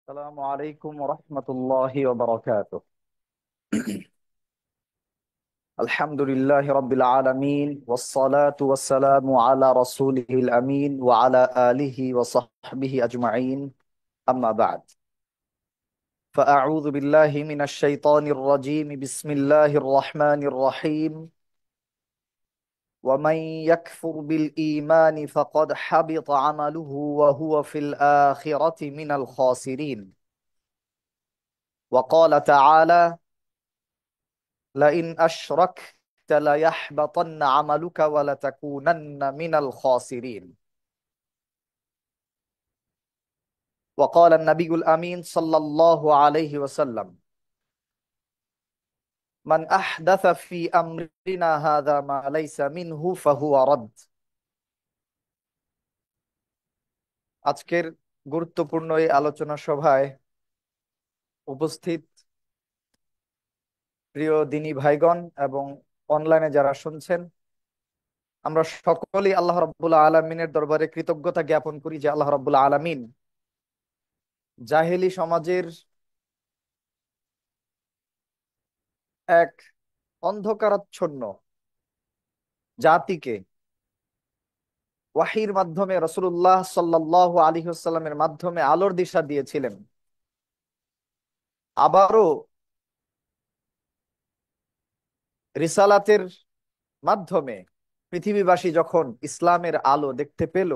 السلام عليكم ورحمة الله وبركاته. الحمد لله رب العالمين والصلاة والسلام على رسوله الأمين وعلى آله وصحبه أجمعين. أما بعد، فأعوذ بالله من الشيطان الرجيم. بسم الله الرحمن الرحيم. ومن يكفر بالإيمان فقد حبط عمله وهو في الآخرة من الخاسرين. وقال تعالى: لئن أشركت ليحبطن عملك ولتكونن من الخاسرين. وقال النبي الأمين صلى الله عليه وسلم: من أحدث في أمرنا هذا ما ليس منه فهو رد. আজকের গুরুত্বপূর্ণ এই আলোচনা সভায় উপস্থিত প্রিয় দিনী ভাইগণ এবং অনলাইনে যারা শুনছেন, আমরা সকলেই আল্লাহ রাব্বুল আলামিনের দরবারে কৃতজ্ঞতা জ্ঞাপন করি যে আল্লাহ রাব্বুল আলামিন জাহেলি সমাজের এক অন্ধকারাচ্ছন্ন জাতিকে ওয়াহির মাধ্যমে, রাসূলুল্লাহ সাল্লাল্লাহু আলাইহি ওয়াসাল্লামের মাধ্যমে আলোর দিশা দিয়েছিলেন। আবারও রিসালাতের মাধ্যমে পৃথিবীবাসী যখন ইসলামের আলো দেখতে পেল,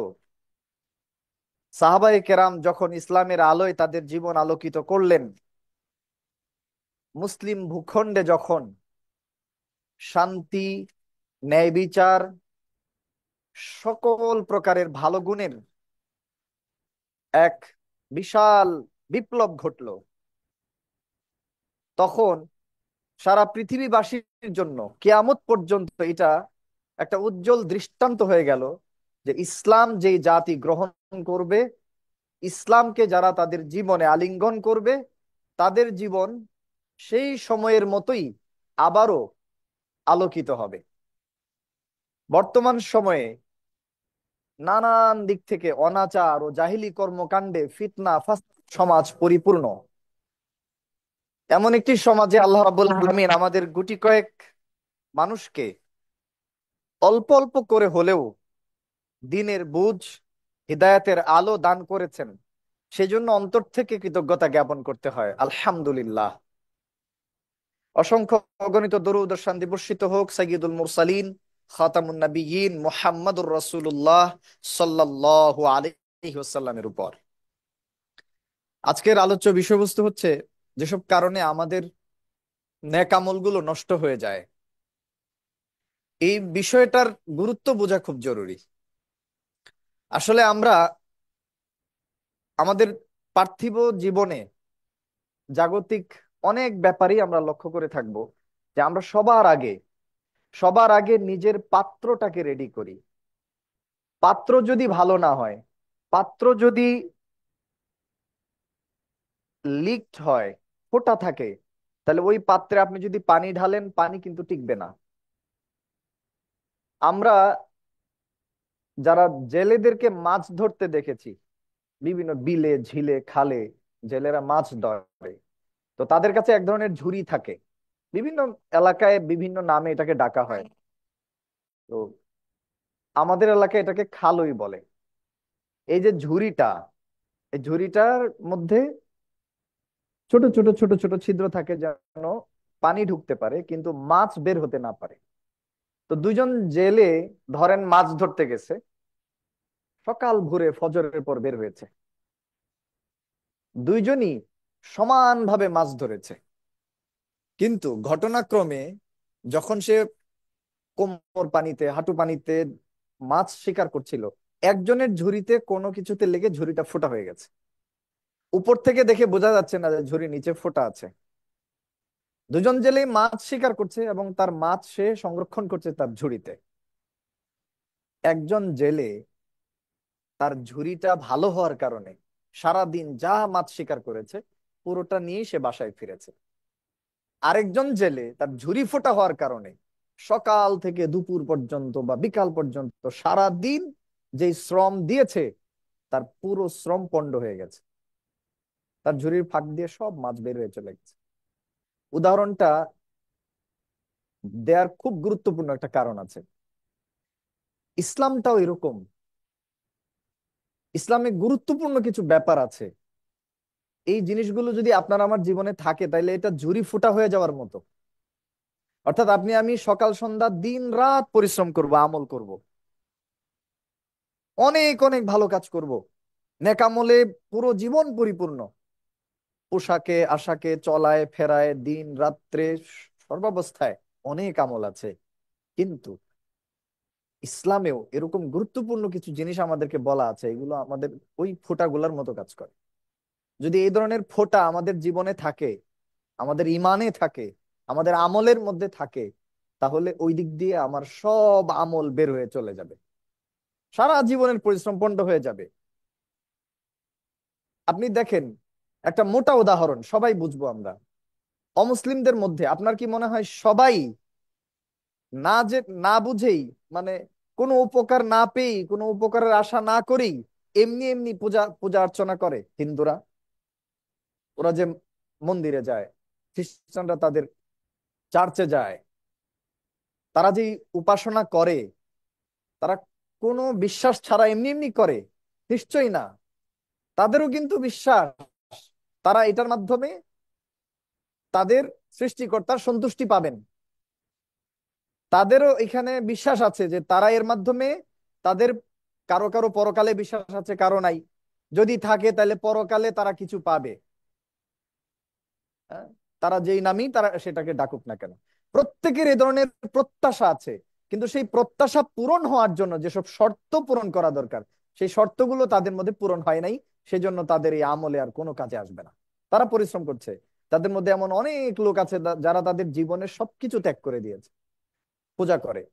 সাহাবায়ে কেরাম যখন ইসলামের আলোয় তাদের জীবন আলোকিত করলেন, মুসলিম ভূখণ্ডে যখন শান্তি, ন্যায় বিচার, সকল প্রকারের ভালো গুণের এক বিশাল বিপ্লব ঘটল, তখন সারা পৃথিবীবাসীর জন্য কিয়ামত পর্যন্ত এটা একটা উজ্জ্বল দৃষ্টান্ত হয়ে গেল যে ইসলাম যেই জাতি গ্রহণ করবে, ইসলামকে যারা তাদের জীবনে আলিঙ্গন করবে, তাদের জীবন সেই সময়ের মতোই আবারও আলোকিত হবে। বর্তমান সময়ে নানান দিক থেকে অনাচার ও জাহিলি কর্মকাণ্ডে ফিতনা ফাসাদ সমাজ পরিপূর্ণ। এমন একটি সমাজে আল্লাহ রাব্বুল আলামিন আমাদের গুটি কয়েক মানুষকে অল্প অল্প করে হলেও দ্বীনের বুঝ, হিদায়াতের আলো দান করেছেন। সেজন্য অন্তর থেকে কৃতজ্ঞতা জ্ঞাপন করতে হয়, আলহামদুলিল্লাহ। অসংখ্য অগণিত দরুদ ও শান্তি বর্ষিত হোক সাইয়্যিদুল মুরসালিন খাতামুন নবিয়্যিন মুহাম্মাদুর রাসূলুল্লাহ সাল্লাল্লাহু আলাইহি ওয়াসাল্লামের উপর। আজকের আলোচ্য বিষয়বস্তু হচ্ছে যেসব কারণে আমাদের নেক আমলগুলো নষ্ট হয়ে যায়। এই বিষয়টার গুরুত্ব বোঝা খুব জরুরি। আসলে আমরা আমাদের পার্থিব জীবনে জাগতিক অনেক ব্যাপারই আমরা লক্ষ্য করে থাকব যে আমরা সবার আগে নিজের পাত্রটাকে রেডি করি। পাত্র যদি ভালো না হয়, পাত্র যদি লিকড হয়, ফোঁটা থাকে, তাহলে ওই পাত্রে আপনি যদি পানি ঢালেন, পানি কিন্তু টিকবে না। আমরা যারা জেলেদেরকে মাছ ধরতে দেখেছি, বিভিন্ন বিলে, ঝিলে, খালে জেলেরা মাছ ধরে, তো তাদের কাছে এক ধরনের ঝুড়ি থাকে। বিভিন্ন এলাকায় বিভিন্ন নামে এটাকে ডাকা হয়। তো আমাদের এলাকায় এটাকে খালই বলে। এই যে ঝুড়িটা, এই ঝুড়িটার মধ্যে ছোট ছোট ছোট ছোট ছিদ্র থাকে যেন পানি ঢুকতে পারে কিন্তু মাছ বের হতে না পারে। তো দুইজন জেলে ধরেন মাছ ধরতে গেছে, সকাল ভোরে ফজরের পর বের হয়েছে। দুইজনই সমানভাবে মাছ ধরেছে, কিন্তু ঘটনাক্রমে যখন সে কোমর পানিতে, হাঁটু পানিতে মাছ শিকার করছিল, একজনের ঝুড়িতে কোনো কিছুতে লেগে ঝুড়িটা ফোঁটা হয়ে গেছে। উপর থেকে দেখে বোঝা যাচ্ছে না যে ঝুড়ি নিচে ফোঁটা আছে। দুজন জেলেই মাছ শিকার করছে এবং তার মাছ সে সংরক্ষণ করছে তার ঝুড়িতে। একজন জেলে তার ঝুড়িটা ভালো হওয়ার কারণে সারা দিন যা মাছ শিকার করেছে পুরোটা নিয়ে সে বাসায় ফিরেছে। আরেকজন জেলে তার ঝুড়ি ফোঁটা হওয়ার কারণে সকাল থেকে দুপুর পর্যন্ত বা বিকাল পর্যন্ত সারা দিন যে শ্রম দিয়েছে, তার পুরো শ্রম পণ্ড হয়ে গেছে। তার ঝুড়ির ফাঁক দিয়ে সব মাছ বের হয়ে চলে গেছে। উদাহরণটা দেয়ার খুব গুরুত্বপূর্ণ একটা কারণ আছে। ইসলামটাও এরকম। ইসলামে গুরুত্বপূর্ণ কিছু ব্যাপার আছে, এই জিনিসগুলো যদি আপনার আমার জীবনে থাকে তাহলে এটা ঝুরি ফুটা হয়ে যাওয়ার মতো। অর্থাৎ আপনি আমি সকাল সন্ধ্যা দিন রাত পরিশ্রম করব, আমল করব, অনেক অনেক ভালো কাজ করব, নেকামলে পুরো জীবন পরিপূর্ণ, পোশাকে আশাকে চলায় ফেরায় দিন রাত্রে সর্বাবস্থায় অনেক আমল আছে। কিন্তু ইসলামেও এরকম গুরুত্বপূর্ণ কিছু জিনিস আমাদেরকে বলা আছে, এগুলো আমাদের ওই ফোঁটাগুলোর মতো কাজ করে। যদি এই ধরনের ফোঁটা আমাদের জীবনে থাকে, আমাদের ইমানে থাকে, আমাদের আমলের মধ্যে থাকে, তাহলে ওই দিক দিয়ে আমার সব আমল বের হয়ে চলে যাবে, সারা জীবনের পরিশ্রম পণ্ড হয়ে যাবে। আপনি দেখেন, একটা মোটা উদাহরণ সবাই বুঝবো আমরা। অমুসলিমদের মধ্যে আপনার কি মনে হয় সবাই না যে না বুঝেই, মানে কোনো উপকার না পেয়েই, কোনো উপকারের আশা না করেই এমনি এমনি পূজা পূজা অর্চনা করে? হিন্দুরা ওরা যে মন্দিরে যায়, খ্রিস্টানরা তাদের চার্চে যায়, তারা যে উপাসনা করে, তারা কোনো বিশ্বাস ছাড়া এমনি এমনি করে? নিশ্চয়ই না। তাদেরও কিন্তু বিশ্বাস, তারা এটার মাধ্যমে তাদের সৃষ্টিকর্তার সন্তুষ্টি পাবেন। তাদেরও এখানে বিশ্বাস আছে যে তারা এর মাধ্যমে তাদের, কারো কারো পরকালে বিশ্বাস আছে, কারো নাই। যদি থাকে তাহলে পরকালে তারা কিছু পাবে। হ্যাঁ? তারা যেই নামই তারা সেটাকে ডাকুক না কেন, প্রত্যেকের এ ধরনের প্রত্যাশা আছে। কিন্তু সেই প্রত্যাশা পূরণ হওয়ার জন্য যেসব শর্ত পূরণ করা দরকার, সেই শর্তগুলো তাদের মধ্যে পূরণ হয় নাই। সেজন্য তাদের এই আমলে আর কোনো কাজে আসবে না। তারা পরিশ্রম করছে, তাদের মধ্যে এমন অনেক লোক আছে যারা তাদের জীবনের সবকিছু ত্যাগ করে দিয়েছে, পূজা করে,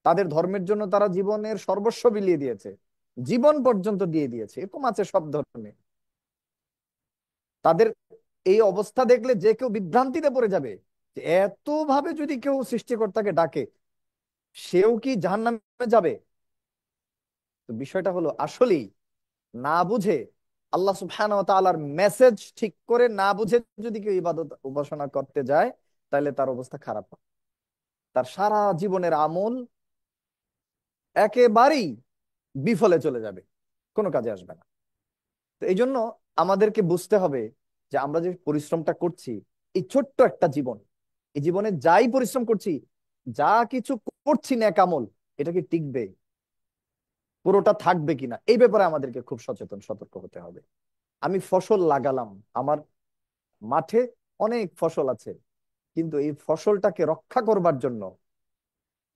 তাদের ধর্মের জন্য তারা জীবনের সর্বস্ব বিলিয়ে দিয়েছে, জীবন পর্যন্ত দিয়ে দিয়েছে, এরকম আছে সব ধর্মে। তাদের এই অবস্থা দেখলে যে কেউ বিভ্রান্তিতে পড়ে যাবে যে এত ভাবে যদি কেউ সৃষ্টিকর্তাকে ডাকে, সেও কি জাহান্নামে যাবে? তো বিষয়টা হলো আসলেই না বুঝে, আল্লাহ সুবহানাহু ওয়া তাআলার মেসেজ ঠিক করে না বুঝে যদি কেউ ইবাদত উপাসনা করতে যায়, তাহলে তার অবস্থা খারাপ হবে। তার সারা জীবনের আমল একেবারেই বিফলে চলে যাবে, কোনো কাজে আসবে না। তো এই জন্য আমাদেরকে বুঝতে হবে যে আমরা যে পরিশ্রমটা করছি, এই ছোট্ট একটা জীবন, এই জীবনে যাই পরিশ্রম করছি, যা কিছু করছি নেক আমল, এটা কি টিকবে, পুরোটা থাকবে কিনা, এই ব্যাপারে আমাদেরকে খুব সচেতন সতর্ক হতে হবে। আমি ফসল লাগালাম, আমার মাঠে অনেক ফসল আছে, কিন্তু এই ফসলটাকে রক্ষা করবার জন্য,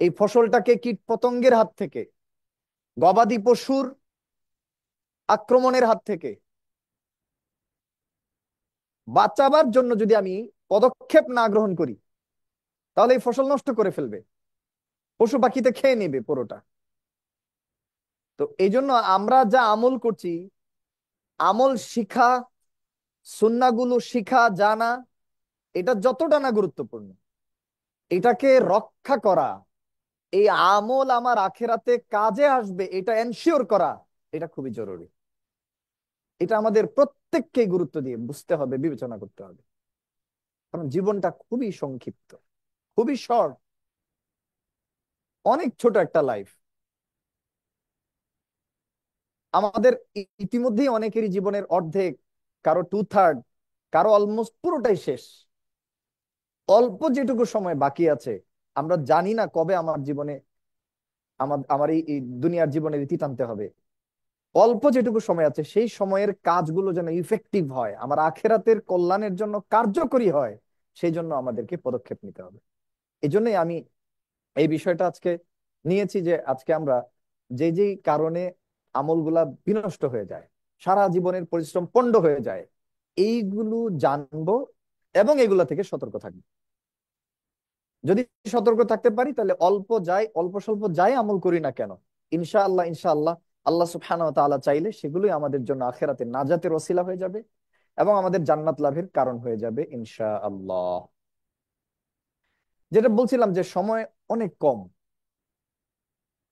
এই ফসলটাকে কীট পতঙ্গের হাত থেকে, গবাদি পশুর আক্রমণের হাত থেকে বাঁচাবার জন্য যদি আমি পদক্ষেপ না গ্রহণ করি, তাহলে এই ফসল নষ্ট করে ফেলবে, পশু পাখিতে খেয়ে নেবে পুরোটা। তো এই জন্য আমরা যা আমল করছি, আমল শিখা, সুন্নাহগুলো শিখা জানা, এটা যতটা না গুরুত্বপূর্ণ, এটাকে রক্ষা করা, এই আমল আমার আখেরাতে কাজে আসবে এটা এনশিওর করা, এটা খুবই জরুরি। এটা আমাদের প্রত্যেককেই গুরুত্ব দিয়ে বুঝতে হবে, বিবেচনা করতে হবে। কারণ জীবনটা খুবই সংক্ষিপ্ত, খুবই শর্ট, অনেক ছোট একটা লাইফ। আমাদের ইতিমধ্যেই অনেকেরই জীবনের অর্ধেক, কারো 2/3, কারো অলমোস্ট পুরোটাই শেষ। অল্প যেটুকু সময় বাকি আছে, আমরা জানি না কবে আমার জীবনে, আমার আমার এই দুনিয়ার জীবনের ইতি টানতে হবে। অল্প যেটুকু সময় আছে, সেই সময়ের কাজগুলো যেন ইফেক্টিভ হয়, আমার আখেরাতের কল্যাণের জন্য কার্যকরী হয়, সেই জন্য আমাদেরকে পদক্ষেপ নিতে হবে। এই জন্যই আমি এই বিষয়টা আজকে নিয়েছি, যে আজকে আমরা যে যেই কারণে আমলগুলা বিনষ্ট হয়ে যায়, সারা জীবনের পরিশ্রম পণ্ড হয়ে যায়, এইগুলো জানবো এবং এগুলা থেকে সতর্ক থাকবো। যদি সতর্ক থাকতে পারি তাহলে অল্প যাই, অল্প স্বল্প যাই আমল করি না কেন, ইনশাআল্লাহ ইনশাআল্লাহ আল্লাহ সুবহানাহু ওয়া তাআলা চাইলে সেগুলোই আমাদের জন্য আখিরাতে নাজাতের ওসিলা হয়ে যাবে এবং আমাদের জান্নাত লাভের কারণ হয়ে যাবে ইনশাআল্লাহ। যেটা বলছিলাম যে সময় অনেক কম,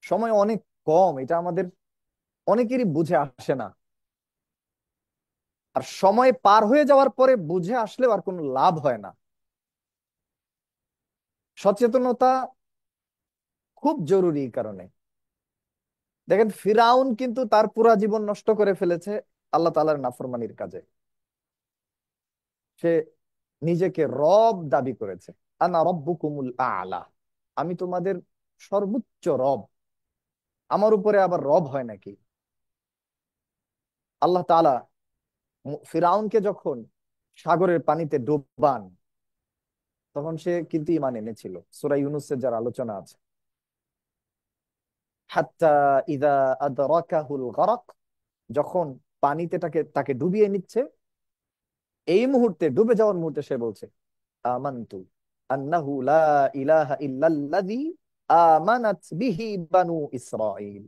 সময় অনেক কম, এটা আমাদের অনেকেরই বুঝে আসে না। আর সময় পার হয়ে যাওয়ার পরে বুঝে আসলেও আর কোনো লাভ হয় না। সচেতনতা খুব জরুরি এই কারণে। দেখেন, ফিরাউন কিন্তু তার পুরা জীবন নষ্ট করে ফেলেছে আল্লাহ তাআলার নাফরমানির কাজে। সে নিজেকে রব দাবি করেছে, আনা রব্বুকুমুল আলা, আমি তোমাদের সর্বোচ্চ রব। আমার উপরে আবার রব হয় নাকি? আল্লাহ তাআলা ফিরাউনকে যখন সাগরের পানিতে ডুবান, তখন সে কিন্তু ঈমান এনেছিল। সূরা ইউনূসের যার আলোচনা আছে, হাত্তা ইযা আদরাকাহুল গরক, যখন পানিতে তাকে তাকে ডুবিয়ে নিচ্ছে, এই মুহূর্তে, ডুবে যাওয়ার মুহূর্তে সে বলছে, আমানতু আন্নাহু লা ইলাহা ইল্লাল্লাযী আমানাত বিহি বানু ইসরাঈল,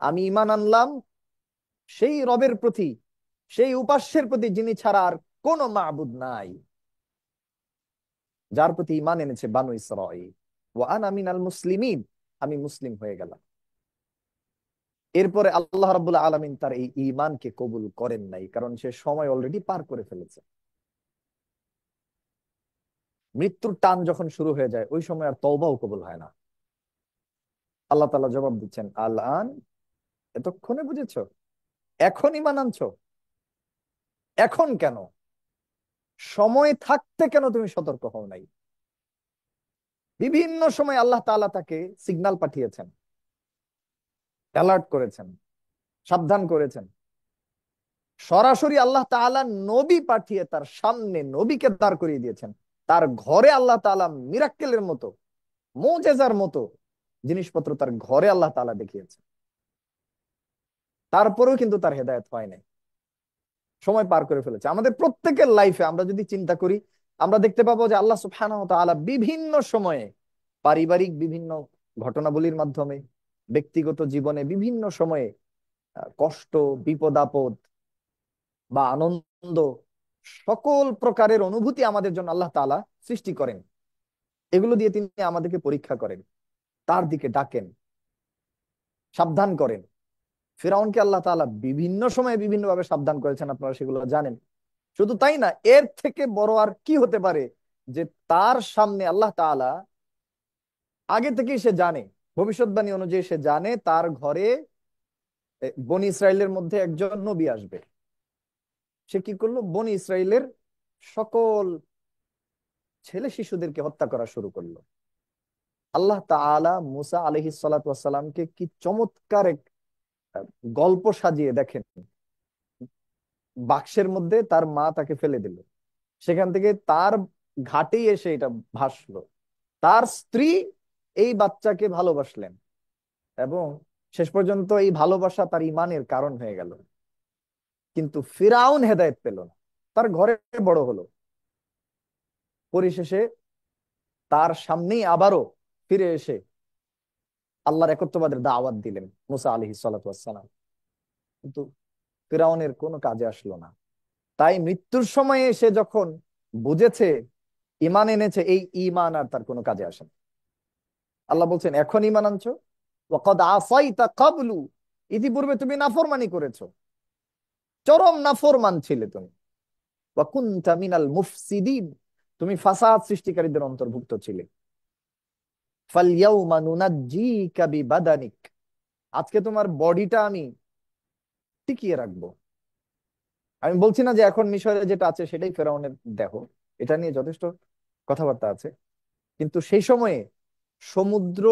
আমি ঈমান আনলাম সেই রবের প্রতি, সেই উপাস্যের প্রতি যিনি ছাড়া আর কোনো মাবুদ নাই, যার প্রতি ঈমান এনেছে বানু ইসরাঈল। ওয়া আনা মিনাল মুসলিমিন, আমি মুসলিম হয়ে গেলাম। এরপরে আল্লাহ রাব্বুল আলামিন তার এই ঈমানকে কবুল করেন নাই, কারণ সে সময় অলরেডি পার করে ফেলেছে। মৃত্যুর টান যখন শুরু হয়ে যায়, ওই সময় আর তওবাও কবুল হয় না। আল্লাহ তাআলা জবাব দিচ্ছেন, আল আন, এতক্ষণে বুঝেছো? এখন ঈমান আনছো? এখন কেন? সময় থাকতে কেন তুমি সতর্ক হও নাই? বিভিন্ন সময় আল্লাহ তাআলা তাকে সিগন্যাল পাঠিয়েছেন, অ্যালার্ট করেছেন, সাবধান করেছেন। সরাসরি আল্লাহ তাআলা নবী পাঠিয়ে তার সামনে নবীকে দাঁড় করিয়ে দিয়েছেন। তার ঘরে আল্লাহ তাআলা মিরাক্কেলের মতো, মুজেজার মতো জিনিসপত্র তার ঘরে আল্লাহ তাআলা দেখিয়েছেন। তারপরেও কিন্তু তার হেদায়েত হয় নাই, সময় পার করে ফেলেছে। আমাদের প্রত্যেকের লাইফে আমরা যদি চিন্তা করি, আমরা দেখতে পাবো যে আল্লাহ সুবহানাহু ওয়া তাআলা বিভিন্ন সময়ে, পারিবারিক বিভিন্ন ঘটনাবলীর মাধ্যমে, ব্যক্তিগত জীবনে বিভিন্ন সময়ে কষ্ট, বিপদ আপদ বা আনন্দ, সকল প্রকারের অনুভূতি আমাদের জন্য আল্লাহ তাআলা সৃষ্টি করেন। এগুলো দিয়ে তিনি আমাদেরকে পরীক্ষা করেন, তার দিকে ডাকেন, সাবধান করেন। ফিরাউনকে আল্লাহ তাআলা বিভিন্ন সময়ে বিভিন্ন ভাবে সাবধান করেছেন, আপনারা সেগুলো জানেন। শুধু তাই না, এর থেকে বড় আর কি হতে পারে, যে তার সামনে আল্লাহ তাআলা আগে থেকেই সে জানে, ভবিষ্যৎবাণী অনুযায়ী সে জানে তার ঘরে বনি ইসরায়েলের মধ্যে একজন নবী আসবে। সে কি করলো? বনি ইসরায়েলের সকল ছেলে শিশুদেরকে হত্যা করা শুরু করলো। আল্লাহ তাআলা মুসা আলাইহিস সালাতু ওয়াস সালামকে কি চমৎকার এক গল্প সাজিয়ে, দেখেন, বাক্সের মধ্যে তার মা তাকে ফেলে দিল, সেখান থেকে তার ঘাটেই এসে এটা ভাসলো। তার স্ত্রী এই বাচ্চাকে ভালোবাসলেন, এবং শেষ পর্যন্ত এই ভালোবাসা তার ইমানের কারণ হয়ে গেল। কিন্তু ফিরাউন হেদায়েত পেল না, তার ঘরে বড় হলো। পরিশেষে তার সামনেই আবারও ফিরে এসে আল্লাহর একত্ববাদের দাওয়াত দিলেন মুসা আলাইহিস সালাতু ওয়াস সালাম, কিন্তু ফিরাউনের কোনো কাজে আসলো না। তাই মৃত্যুর সময়ে সে যখন বুঝেছে, ঈমান এনেছে, এই ঈমান আর তার কোনো কাজে আসে না। আল্লাহ বলছেন, এখন ঈমান আনছো? ওয়াকাদ আসাইতা ক্বাবলু, ইতিপূর্বে তুমি নাফরমানি করেছো, চরম নাফরমান ছিলে তুমি। ওয়া কুনতা মিনাল মুফসিদিন, তুমি ফাসাদ সৃষ্টিকারীদের অন্তর্ভুক্ত ছিলে। ফালইয়াউমা নুনাজ্জিকা বিবাদানিক, আজকে তোমার বডিটা আমি টিকিয়ে রাখবো। আমি বলছি না যে এখন মিশরে যেটা আছে সেটাই ফেরাউনের দেহ, এটা নিয়ে যথেষ্ট কথাবার্তা আছে। কিন্তু সেই সময়ে সমুদ্র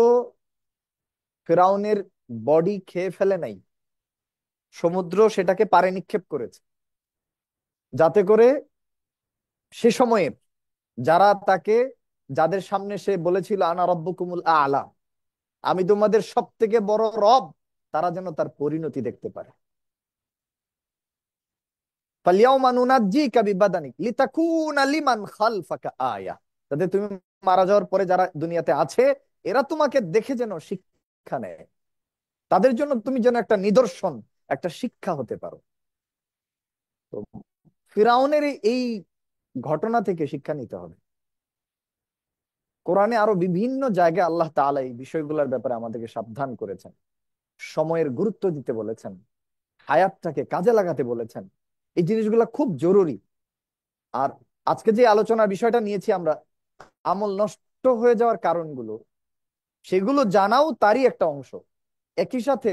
ফেরাউনের বডি খেয়ে ফেলে নাই, সমুদ্র সেটাকে পারে নিক্ষেপ করেছে, যাতে করে সে সময়ের যারা তাকে, যাদের সামনে সে বলেছিল আনা রব্বুকুমুল আলা, আমি তোমাদের সব থেকে বড় রব, তারা যেন তার পরিণতি দেখতে পারে। ফালিয়াউমা নুনাজ্জিকা বিবাদানিক লিতাকুনা লিমান খালফাকা আয়া, যাতে তুমি মারা যাওয়ার পরে যারা দুনিয়াতে আছে, এরা তোমাকে দেখে যেন শিক্ষা নেয়, তাদের জন্য তুমি যেন একটা নিদর্শন, একটা শিক্ষা হতে পারো। তো ফিরাউনের এই ঘটনা থেকে শিক্ষা নিতে হবে। কোরআনে আরো বিভিন্ন জায়গায় আল্লাহ তাআলা এই বিষয়গুলোর ব্যাপারে আমাদেরকে সাবধান করেছেন, সময়ের গুরুত্ব দিতে বলেছেন, হায়াতটাকে কাজে লাগাতে বলেছেন। এই জিনিসগুলো খুব জরুরি। আর আজকে যে আলোচনার বিষয়টা নিয়েছি আমরা, আমল নষ্ট হয়ে যাওয়ার কারণগুলো, সেগুলো জানাও তারই একটা অংশ। একই সাথে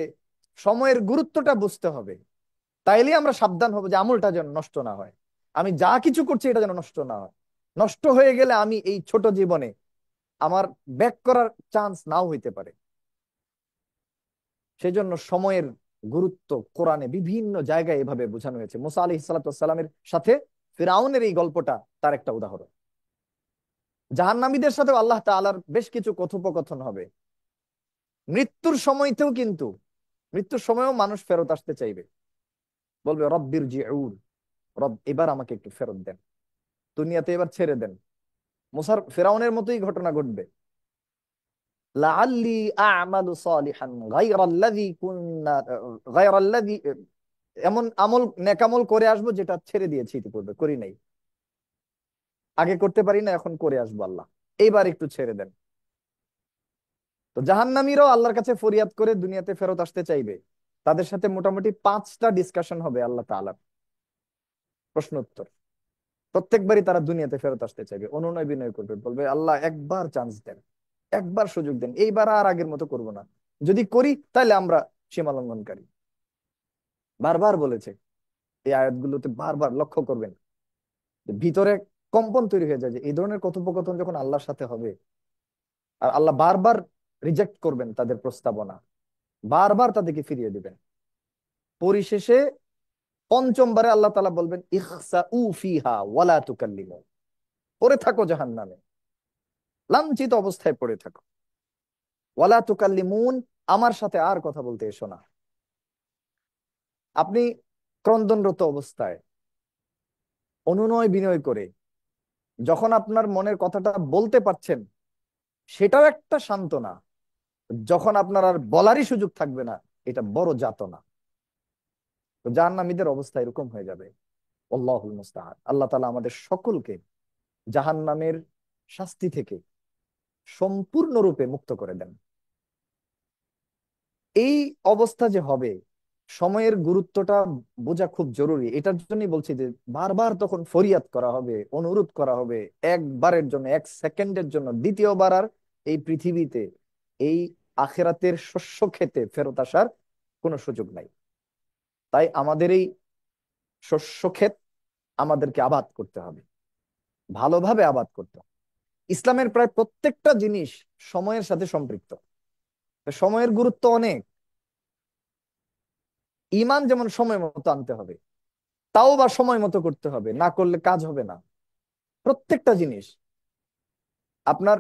সময়ের গুরুত্বটা বুঝতে হবে, তাইলে আমরা সাবধান হবো যে আমলটা যেন নষ্ট না হয়। আমি যা কিছু করছি এটা যেন নষ্ট না হয়। নষ্ট হয়ে গেলে আমি এই ছোট জীবনে আমার ব্যাক করার চান্স নাও হইতে পারে। সেই জন্য সময়ের গুরুত্ব কোরআনে বিভিন্ন জায়গায় এভাবে বোঝানো হয়েছে। মুসা আলাইহিস সালামের সাথে ফিরাউনের এই গল্পটা তার একটা উদাহরণ। জাহান্নামীদের সাথেও আল্লাহ তাআলার বেশ কিছু কথোপকথন হবে। মৃত্যুর সময়তেও কিন্তু, মৃত্যুর সময়ও মানুষ ফেরত আসতে চাইবে, বলবে রব্বির জিউন, রব এবার আমাকে একটু ফেরত দেন, দুনিয়াতে এবার ছেড়ে দেন। মুসার ফিরাউনের মতোই ঘটনা ঘটবে। লাআল্লি আ'মালু সালিহান গায়রাল্লাযী কুননা গায়রাল্লাযী, এমন আমল নেকামল করে আসবো যেটা ছেড়ে দিয়েছি, ইতিপূর্বে করি নাই, আগে করতে পারি না, এখন করে আসবো আল্লাহ, এইবার একটু ছেড়ে দেন। তো জাহান্নামীরাও আল্লাহর কাছে ফরিয়াদ করে দুনিয়াতে ফেরত আসতে চাইবে। তাদের সাথে মোটামুটি 5টা ডিসকাশন হবে আল্লাহ তাআলার, প্রশ্ন উত্তর। প্রত্যেকবারই তারা দুনিয়াতে ফেরত আসতে চাইবে, অনুনয় বিনয় করবে, বলবে আল্লাহ একবার চান্স দেন, একবার সুযোগ দেন, এইবার আর আগের মতো করব না, যদি করি তাহলে আমরা সীমা লঙ্ঘনকারী। বারবার বলেছে এই আয়াতগুলোতে, বারবার লক্ষ্য করবেন যে ভিতরে কম্পন তৈরি হয়ে যায় যে এই ধরনের কথোপকথন যখন আল্লাহর সাথে হবে, আর আল্লাহ বারবার রিজেক্ট করবেন তাদের প্রস্তাবনা, বারবার তাদেরকে ফিরিয়ে দিবেন। পরিশেষে পঞ্চমবারে আল্লাহ তাআলা বলবেন ইখসাউ ফিহা ওয়ালা তুকাল্লিমু, পড়ে থাকো জাহান্নামে, লাঞ্ছিত অবস্থায় পড়ে থাকো। ওয়ালা তুকাল্লিমুন, আমার সাথে আর কথা বলতে এসো না। আপনি ক্রন্দনরত অবস্থায় অনুনয় বিনয় করে যখন আপনার মনের কথাটা বলতে পারছেন, সেটাও একটা সান্ত্বনা। যখন আপনার আর বলারই সুযোগ থাকবে না, এটা বড় যাতনা। তো জাহান্নামীদের অবস্থা এরকম হয়ে যাবে। আল্লাহুল মুস্তাআন। আল্লাহ তাআলা আমাদের সকলকে জাহান্নামের শাস্তি থেকে সম্পূর্ণরূপে মুক্ত করে দেন। এই অবস্থা যে হবে, সময়ের গুরুত্বটা বোঝা খুব জরুরি। এটার জন্যই বলছি যে বারবার তখন ফরিয়াদ করা হবে, অনুরোধ করা হবে, একবারের জন্য, 1 সেকেন্ডের জন্য দ্বিতীয়বার আর এই পৃথিবীতে, এই আখিরাতের শস্য খেতে ফেরত আসার কোনো সুযোগ নাই। তাই আমাদের এই শস্য ক্ষেত আমাদেরকে আবাদ করতে হবে, ভালোভাবে আবাদ করতে হবে। ইসলামের প্রায় প্রত্যেকটা জিনিস সময়ের সাথে সম্পৃক্ত। তো সময়ের গুরুত্ব অনেক। ঈমান যেমন সময় মতো আনতে হবে, তাও বা সময় মতো করতে হবে, না করলে কাজ হবে না। প্রত্যেকটা জিনিস, আপনার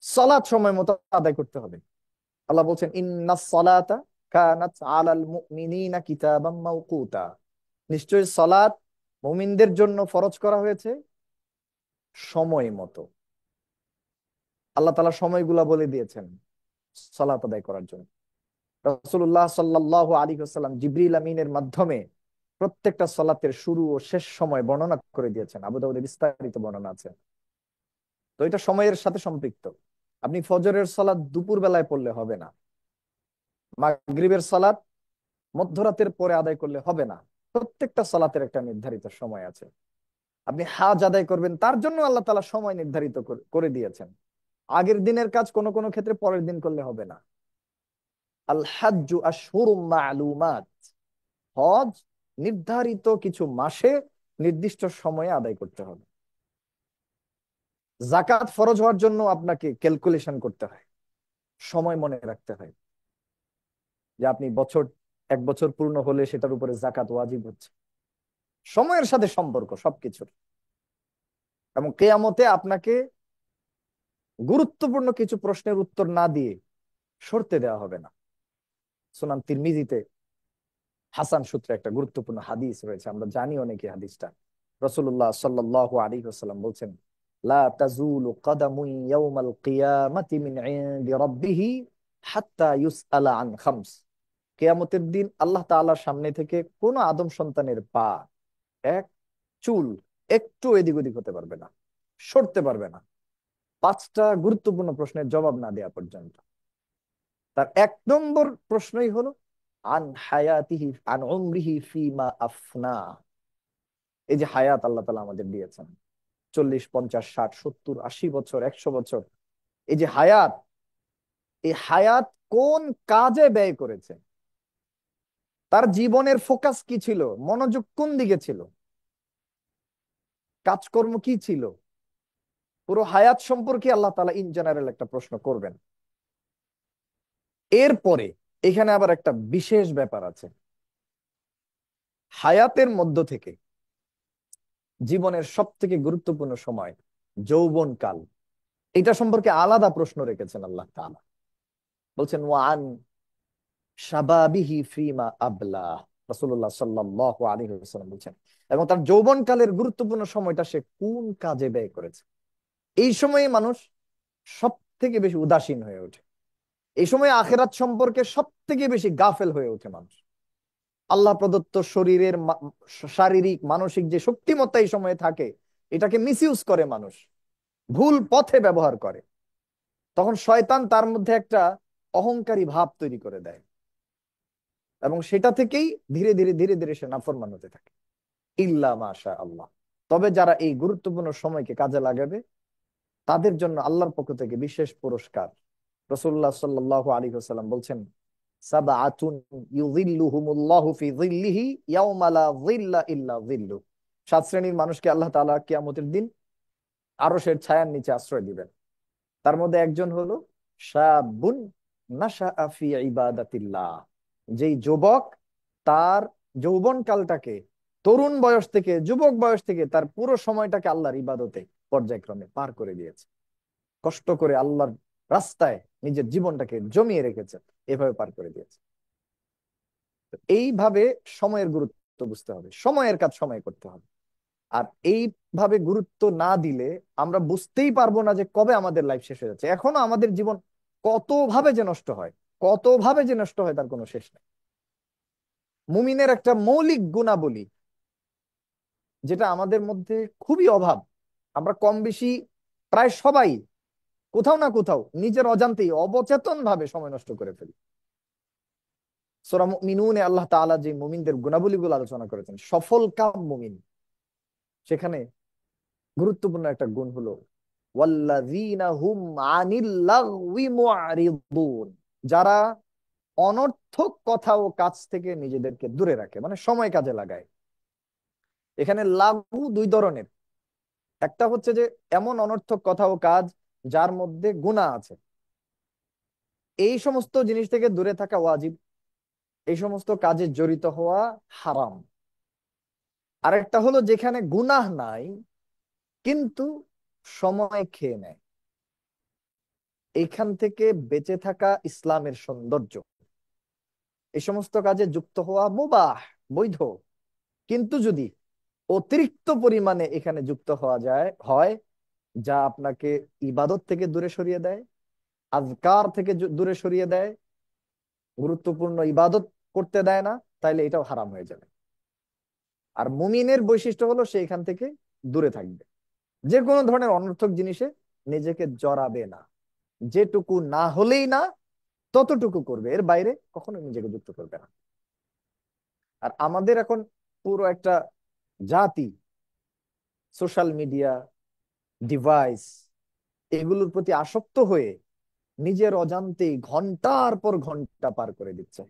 সলাত সময় মতো আদায় করতে হবে। আল্লাহ বলছেন ইন্নাস সলাতা কানাত আলাল মুমিনিনা কিতাবাম মাওকুতা, নিশ্চয়ই সলাত মুমিনদের জন্য ফরজ করা হয়েছে সময় মতো। আল্লাহ তাআলা সময়গুলা বলে দিয়েছেন সলাত আদায় করার জন্য। রাসূলুল্লাহ সাল্লাল্লাহু আলাইহি ওয়াসাল্লাম জিবরিল আমিনের মাধ্যমে প্রত্যেকটা সলাতের শুরু ও শেষ সময় বর্ণনা করে দিয়েছেন। আবু দাউদে বিস্তারিত বর্ণনা আছে। তো এটা সময়ের সাথে সম্পৃক্ত। আপনি ফজরের সালাত দুপুর বেলায় পড়লে হবে না, মাগরিবের সালাত মধ্যরাতের পরে আদায় করলে হবে না। প্রত্যেকটা সালাতের একটা নির্ধারিত সময় আছে। আপনি হাজ আদায় করবেন, তার জন্য আল্লাহ তাআলা সময় নির্ধারিত করে দিয়েছেন। আগের দিনের কাজ কোনো কোনো ক্ষেত্রে পরের দিন করলে হবে না। আল হাজ্জু আশহুরুম মা'লুমাত, হজ নির্ধারিত কিছু মাসে নির্দিষ্ট সময়ে আদায় করতে হবে। জাকাত ফরজ হওয়ার জন্য আপনাকে ক্যালকুলেশন করতে হয়, সময় মনে রাখতে হয় যে আপনি 1 বছর পূর্ণ হলে সেটার উপরে জাকাত ওয়াজিব হচ্ছে। সময়ের সাথে সম্পর্ক সবকিছুর। এবং কিয়ামতে আপনাকে গুরুত্বপূর্ণ কিছু প্রশ্নের উত্তর না দিয়ে সরতে দেওয়া হবে না। সুনান তিরমিজিতে হাসান সূত্রে একটা গুরুত্বপূর্ণ হাদিস রয়েছে, আমরা জানি অনেকে হাদিসটা। রাসূলুল্লাহ সাল্লাল্লাহু আলাইহি ওয়াসাল্লাম বলছেন লা তাজুলু কাদামু ইয়াউমাল কিয়ামাতি মিন ইনদি রাব্বিহি হাত্তা ইউসআলা আন খামস। কিয়ামতের দিন আল্লাহ তাআলার সামনে থেকে কোন আদম সন্তানের পা এক চুল একটু এদিক ওদিক হতে পারবে না, সরতে পারবে না, 5টা গুরুত্বপূর্ণ প্রশ্নের জবাব না দেওয়া পর্যন্ত। তার 1 নম্বর প্রশ্নই হলো আন হায়াতিহি আন উমরিহি ফিমা আফনা, এই যে হায়াত আল্লাহ তাআলা আমাদের দিয়েছেন, 40, 50, 60, 70, 80 বছর, 100 বছর, এই যে হায়াত, এই হায়াত কোন কাজে ব্যয় করেছে, তার জীবনের ফোকাস কি ছিল, মনোযোগ কোন দিকে ছিল, কাজকর্ম কি ছিল, পুরো হায়াত সম্পর্কে আল্লাহ তাআলা ইন জেনারেল একটা প্রশ্ন করবেন। এরপরে এখানে আবার একটা বিশেষ ব্যাপার আছে, হায়াতের মধ্য থেকে জীবনের সব থেকে গুরুত্বপূর্ণ সময় যৌবন কাল, এটা সম্পর্কে আলাদা প্রশ্ন রেখেছেন আল্লাহ তাআলা। বলছেন ওয়ান শাবাবিহি ফিমা আবলা, রাসূলুল্লাহ সাল্লাল্লাহু আলাইহি ওয়াসাল্লাম বলছেন, এবং তার যৌবন কালের গুরুত্বপূর্ণ সময়টা সে কোন কাজে ব্যয় করেছে। এই সময়ে মানুষ সব থেকে বেশি উদাসীন হয়ে ওঠে, এই সময় আখিরাত সম্পর্কে সব থেকে বেশি গাফেল হয়ে ওঠে মানুষ। আল্লাহ প্রদত্ত শরীরের শারীরিক মানসিক যে শক্তিমত্তা এই সময়ে থাকে, এটাকে মিসইউজ করে মানুষ, ভুল পথে ব্যবহার করে। তখন শয়তান তার মধ্যে একটা অহংকারী ভাব তৈরি করে দেয়, এবং সেটা থেকেই ধীরে ধীরে ধীরে ধীরে সে নাফরমান হতে থাকে। ইল্লা মাশা আল্লাহ, তবে যারা এই গুরুত্বপূর্ণ সময়কে কাজে লাগাবে, তাদের জন্য আল্লাহর পক্ষ থেকে বিশেষ পুরস্কার। রাসূলুল্লাহ সাল্লাল্লাহু আলাইহি ওয়াসাল্লাম বলছেন, সাবআতুন ইউযিল্লুহুমুল্লাহু ফি যিল্লিহি ইয়াওমা লা যিল্লা ইল্লা যিল্লু, 7 শ্রেণীর মানুষকে আল্লাহ তাআলা কিয়ামতের দিন আরশের ছায়ার নিচে আশ্রয় দিবেন। তার মধ্যে একজন হলো শাবুন নাশাআ ফি ইবাদাতিল্লাহ, যেই যুবক তার যৌবন কালটাকে, তরুণ বয়স থেকে যুবক বয়স থেকে তার পুরো সময়টাকে আল্লাহর ইবাদতে পর্যায়ক্রমে পার করে দিয়েছে, কষ্ট করে আল্লাহর রাস্তায় নিজের জীবনটাকে জমিয়ে রেখেছে, এভাবে পার করে দিয়েছে। তো এইভাবে সময়ের গুরুত্ব বুঝতে হবে, সময়ের কাজ সময় করতে হবে। আর এইভাবে গুরুত্ব না দিলে আমরা বুঝতেই পারবো না যে কবে আমাদের লাইফ শেষ হয়ে যাচ্ছে। এখনো আমাদের জীবন কত ভাবে যে নষ্ট হয়, কত ভাবে যে নষ্ট হয়, তার কোনো শেষ নেই। মুমিনের একটা মৌলিক গুণাবলী, যেটা আমাদের মধ্যে খুবই অভাব, আমরা কম বেশি প্রায় সবাই কোথাও না কোথাও নিজের অজান্তেই অবচেতন ভাবে সময় নষ্ট করে ফেলি। সূরা মুমিনুনে আল্লাহ তাআলা যে মুমিনদের গুণাবলীগুলো আলোচনা করেছেন, সফল কাম মুমিন, সেখানে গুরুত্বপূর্ণ একটা গুণ হলো ওয়াল্লাযীনা হুম আনিল লাগওয়ি মুআরিদুন, যারা অনর্থক কথা ও কাজ থেকে নিজেদেরকে দূরে রাখে, মানে সময় কাজে লাগায়। এখানে লাগু দুই ধরনের, একটা হচ্ছে যে এমন অনর্থক কথা ও কাজ যার মধ্যে গুনাহ আছে, এই সমস্ত জিনিস থেকে দূরে থাকা ওয়াজিব, এই সমস্ত কাজে জড়িত হওয়া হারাম। আরেকটা হলো যেখানে গুনাহ নাই কিন্তু সময় খেয়ে নেয়, এইখান থেকে বেঁচে থাকা ইসলামের সৌন্দর্য। এই সমস্ত কাজে যুক্ত হওয়া মুবাহ, বৈধ, কিন্তু যদি অতিরিক্ত পরিমাণে এখানে যুক্ত হওয়া হয়, যা আপনাকে ইবাদত থেকে দূরে সরিয়ে দেয়, আজকার থেকে দূরে সরিয়ে দেয়, গুরুত্বপূর্ণ ইবাদত করতে দেয় না, তাইলে এটাও হারাম হয়ে যাবে। আর মুমিনের বৈশিষ্ট্য হলো সে এখান থেকে দূরে থাকবে, যে কোনো ধরনের অনর্থক জিনিসে নিজেকে জড়াবে না, যেটুকু না হলেই না ততটুকু করবে, এর বাইরে কখনো নিজেকে যুক্ত করবে না। আর আমাদের এখন পুরো একটা জাতি সোশ্যাল মিডিয়া, ডিভাইস, এগুলোর প্রতি আসক্ত হয়ে নিজের অজান্তেই ঘন্টার পর ঘন্টা পার করে দিচ্ছে,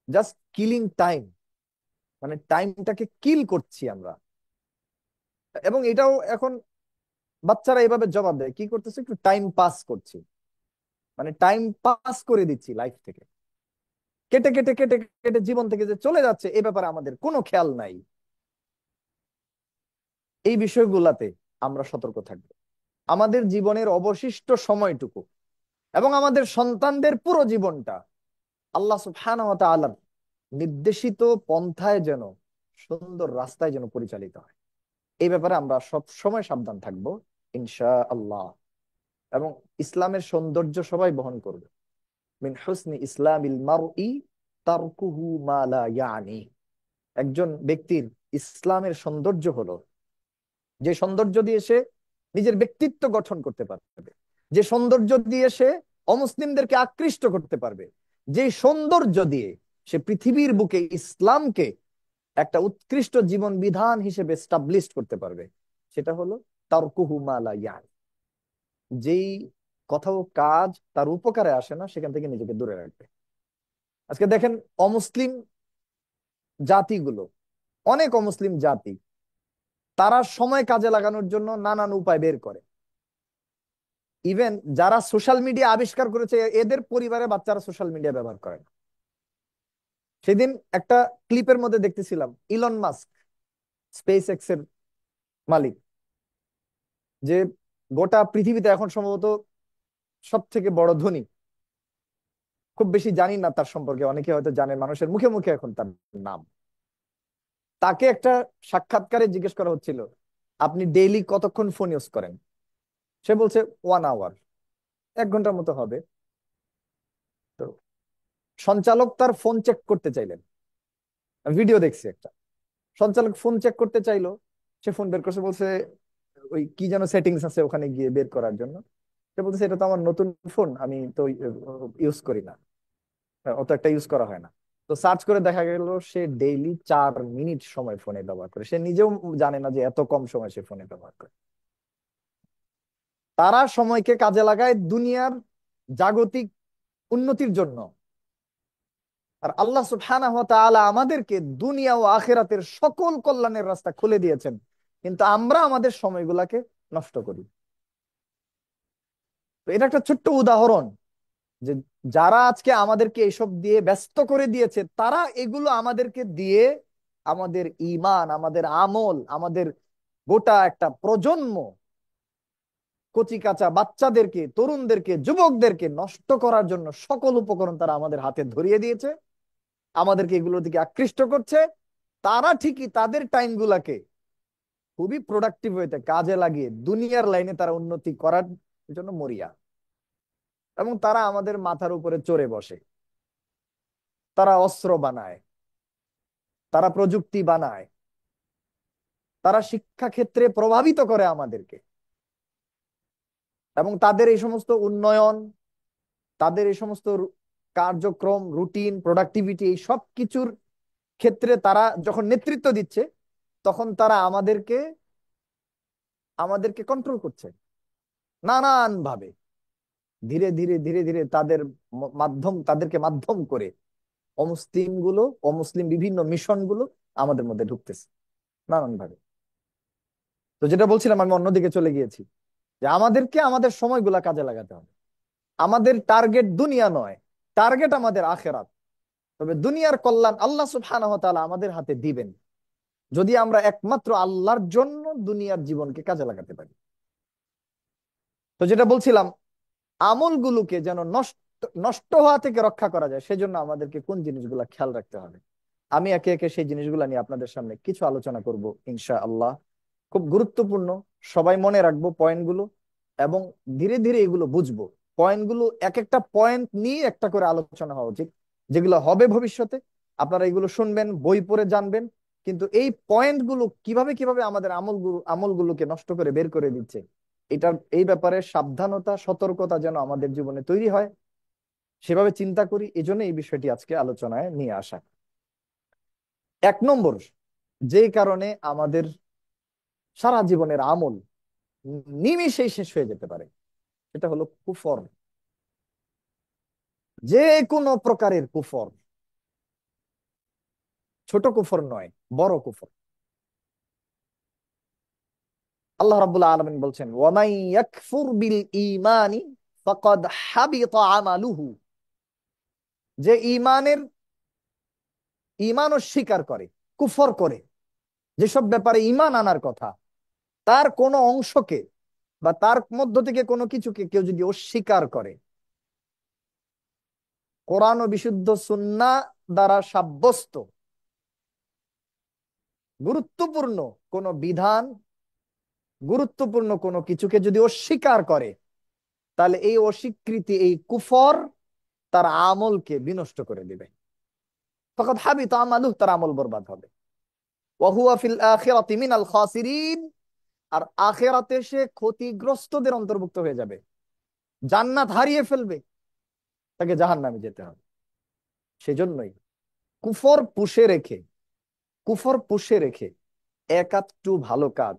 জাস্ট কিলিং টাইম, মানে টাইমটাকে কিল করছি আমরা। এবং এটাও এখন বাচ্চারা এভাবে জবাব দেয়, কি করতেছে, একটু টাইম পাস করছি, মানে টাইম পাস করে দিচ্ছি লাইফ থেকে, কেটে কেটে কেটে কেটে জীবন থেকে যে চলে যাচ্ছে এ ব্যাপারে আমাদের কোনো খেয়াল নাই। এই বিষয়গুলাতে আমরা সতর্ক থাকবো। আমাদের জীবনের অবশিষ্ট সময়টুকু এবং আমাদের সন্তানদের পুরো জীবনটা আল্লাহ সুবহানাহু ওয়া তাআলার নির্দেশিত পন্থায় যেন, সুন্দর রাস্তায় যেন পরিচালিত হয়, এই ব্যাপারে আমরা সব সময় সাবধান থাকবো ইনশাআল্লাহ। এবং ইসলামের সৌন্দর্য সবাই বহন করবে। মিন হুসনি ইসলামিল মারই তারকুহু মা লা ইয়ানি, একজন ব্যক্তির ইসলামের সৌন্দর্য হলো যে সৌন্দর্য দিয়ে সে নিজের ব্যক্তিত্ব গঠন করতে পারবে, যে সৌন্দর্য দিয়ে সে অমুসলিমদেরকে আকৃষ্ট করতে পারবে, যে সৌন্দর্য দিয়ে সে পৃথিবীর বুকে ইসলামকে একটা উৎকৃষ্ট জীবন বিধান হিসেবে স্টাবলিশ করতে পারবে, সেটা হলো তারকুহু মা লা ইয়ানি। যেই কথাও কাজ তার উপকারে আসে না সেখান থেকে নিজেকে দূরে রাখবে। আজকে দেখেন অমুসলিম জাতিগুলো, অনেক অমুসলিম জাতি, তারা সময় কাজে লাগানোর জন্য নানান উপায় বের করে। ইভেন যারা সোশ্যাল মিডিয়া আবিষ্কার করেছে এদের পরিবারে বাচ্চারা সোশ্যাল মিডিয়া ব্যবহার করে না। সেদিন একটা ক্লিপের মধ্যে দেখতেছিলাম ইলন মাস্ক, স্পেস এক্স এর মালিক, যে গোটা পৃথিবীতে এখন সম্ভবত সব থেকে বড় ধনী। খুব বেশি জানি না তার সম্পর্কে, অনেকে হয়তো জানেন, মানুষের মুখে মুখে এখন তার নাম। তাকে একটা সাক্ষাৎকারে জিজ্ঞেস করা হচ্ছিল, আপনি ডেইলি কতক্ষণ ফোন ইউজ করেন? সে বলছে 1 আওয়ার, 1 ঘন্টার মতো হবে। তো সঞ্চালক তার ফোন চেক করতে চাইলেন, ভিডিও দেখছি একটা, সঞ্চালক ফোন চেক করতে চাইলো, সে ফোন বের করছে, বলছে ওই কি যেন সেটিংস আছে ওখানে গিয়ে বের করার জন্য। সে বলছে এটা তো আমার নতুন ফোন, আমি তো ইউজ করি না, অত একটা ইউজ করা হয় না। তো সার্চ করে দেখা গেল সে ডেইলি 4 মিনিট সময় ফোনে ব্যবহার করে, সে নিজেও জানে না যে এত কম সময় সে ফোনে ব্যবহার করে। তারা সময়কে কাজে লাগায় দুনিয়ার জাগতিক উন্নতির জন্য। আর আল্লাহ সুবহানাহু ওয়া তাআলা আমাদেরকে দুনিয়া ও আখিরাতের সকল কল্যাণের রাস্তা খুলে দিয়েছেন, কিন্তু আমরা আমাদের সময়গুলাকে নষ্ট করি। তো এটা একটা ছোট্ট উদাহরণ যে যারা আজকে আমাদেরকে এসব দিয়ে ব্যস্ত করে দিয়েছে, তারা এগুলো আমাদেরকে দিয়ে আমাদের ঈমান, আমাদের আমল, আমাদের গোটা একটা প্রজন্ম, কচিকাঁচা বাচ্চাদেরকে, তরুণদেরকে, যুবকদেরকে নষ্ট করার জন্য সকল উপকরণ তারা আমাদের হাতে ধরিয়ে দিয়েছে, আমাদেরকে এগুলোর দিকে আকৃষ্ট করছে। তারা ঠিকই তাদের টাইম গুলাকে খুবই প্রোডাক্টিভ হইতে কাজে লাগিয়ে দুনিয়ার লাইনে তারা উন্নতি করার জন্য মরিয়া, এবং তারা আমাদের মাথার উপরে চড়ে বসে। তারা অস্ত্র বানায়, তারা প্রযুক্তি বানায়, তারা শিক্ষা ক্ষেত্রে প্রভাবিত করে আমাদেরকে, এবং তাদের এই সমস্ত উন্নয়ন, তাদের এই সমস্ত কার্যক্রম, রুটিন, প্রোডাক্টিভিটি, এই সব কিছুর ক্ষেত্রে তারা যখন নেতৃত্ব দিচ্ছে, তখন তারা আমাদেরকে আমাদেরকে কন্ট্রোল করছে নানান ভাবে। ধীরে ধীরে ধীরে ধীরে তাদের তাদেরকে মাধ্যম করে অমুসলিম বিভিন্ন মিশন গুলো আমাদের মধ্যে ঢুকতেছে নানান ভাবে। তো যেটা বলছিলাম, আমি অন্যদিকে চলে গিয়েছি, যে আমাদেরকে আমাদের সময়গুলা কাজে লাগাতে হবে। আমাদের টার্গেট দুনিয়া নয়, টার্গেট আমাদের আখেরাত। তবে দুনিয়ার কল্যাণ আল্লাহ সুবহানাহু ওয়া তাআলা আমাদের হাতে দিবেন যদি আমরা একমাত্র আল্লাহর জন্য দুনিয়ার জীবনকে কাজে লাগাতে পারি। তো যেটা বলছিলাম, আমলগুলোকে যেন নষ্ট নষ্ট হওয়া থেকে রক্ষা করা যায়, সেজন্য আমাদেরকে কোন জিনিসগুলা খেয়াল রাখতে হবে। আমি একে একে সেই জিনিসগুলা নিয়ে আপনাদের সামনে কিছু আলোচনা করব ইনশা আল্লাহ। খুব গুরুত্বপূর্ণ, সবাই মনে রাখবো পয়েন্টগুলো, এবং ধীরে ধীরে এগুলো বুঝবো। পয়েন্টগুলো এক একটা পয়েন্ট নিয়ে একটা করে আলোচনা হওয়া উচিত, যেগুলো হবে ভবিষ্যতে। আপনারা এগুলো শুনবেন, বই পড়ে জানবেন, কিন্তু এই পয়েন্টগুলো কিভাবে কিভাবে আমাদের আমলগুলোকে নষ্ট করে বের করে দিচ্ছে, এটা এই ব্যাপারে সাবধানতা, সতর্কতা যেন আমাদের জীবনে তৈরি হয়, সেভাবে চিন্তা করি। এই জন্য এই বিষয়টি আজকে আলোচনায় নিয়ে আসা। 1 নম্বর, যেই কারণে আমাদের সারা জীবনের আমল নিমিষেই শেষ হয়ে যেতে পারে, সেটা হলো কুফর। যে কোনো প্রকারের কুফর, ছোট কুফর নয়, বড় কুফর। আল্লাহ রাব্বুল আলামিন বলছেন, ওয়ামাই ইয়াকফুর বিল ঈমানি ফাকাদ হাবিতা আমালুহু। যে ঈমান অস্বীকার করে, কুফর করে, যেসব ব্যাপারে ঈমান আনার কথা, তার কোনো অংশকে বা তার মধ্য থেকে কোনো কিছুকে কেউ যদি অস্বীকার করে, কোরআন ও বিশুদ্ধ সুন্নাহ দ্বারা সাব্যস্ত গুরুত্বপূর্ণ কোনো বিধান, গুরুত্বপূর্ণ কোনো কিছুকে যদি অস্বীকার করে, তাহলে এই অস্বীকৃতি, এই কুফর তার আমলকে বিনষ্ট করে দিবে। ফাকাদ হাবিতা আমালুহু, তার আমল বরবাদ হবে। ওয়া হুয়া ফিল আখিরাতি মিনাল খাসিরিন, আর আখিরাতে সে ক্ষতিগ্রস্তদের অন্তর্ভুক্ত হয়ে যাবে, জান্নাত হারিয়ে ফেলবে, তাকে জাহান্নামে যেতে হবে। সেজন্যই কুফর পুষে রেখে কুফর পুষে রেখে এক আধটু ভালো কাজ,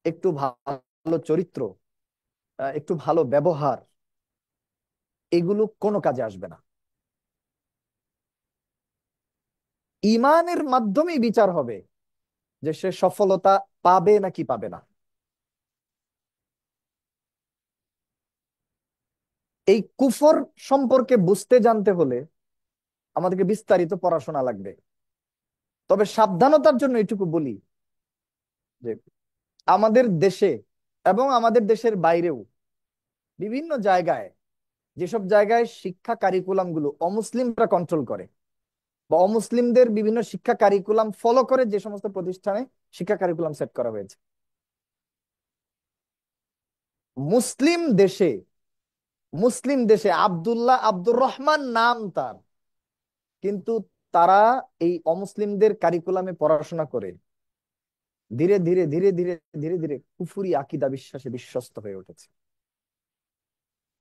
একটু ভালো চরিত্র, একটু ভালো ব্যবহার, এগুলো কোনো কাজে আসবে না। ইমানের মাধ্যমেই বিচার হবে যে সে সফলতা পাবে নাকি পাবে না। এই কুফর সম্পর্কে বুঝতে জানতে হলে আমাদেরকে বিস্তারিত পড়াশোনা লাগবে। তবে সাবধানতার জন্য এটুকু বলি যে আমাদের দেশে এবং আমাদের দেশের বাইরেও বিভিন্ন জায়গায়, যেসব জায়গায় শিক্ষা কারিকুলাম গুলো অমুসলিমরা কন্ট্রোল করে বা অমুসলিমদের বিভিন্ন শিক্ষা কারিকুলাম ফলো করে, যে সমস্ত প্রতিষ্ঠানে শিক্ষা কারিকুলাম সেট করা হয়েছে, মুসলিম দেশে আব্দুল্লাহ আব্দুর রহমান নাম তার, কিন্তু তারা এই অমুসলিমদের কারিকুলামে পড়াশোনা করে ধীরে ধীরে ধীরে ধীরে ধীরে ধীরে কুফুরি আকিদা বিশ্বাসে বিশ্বস্ত হয়ে উঠেছে।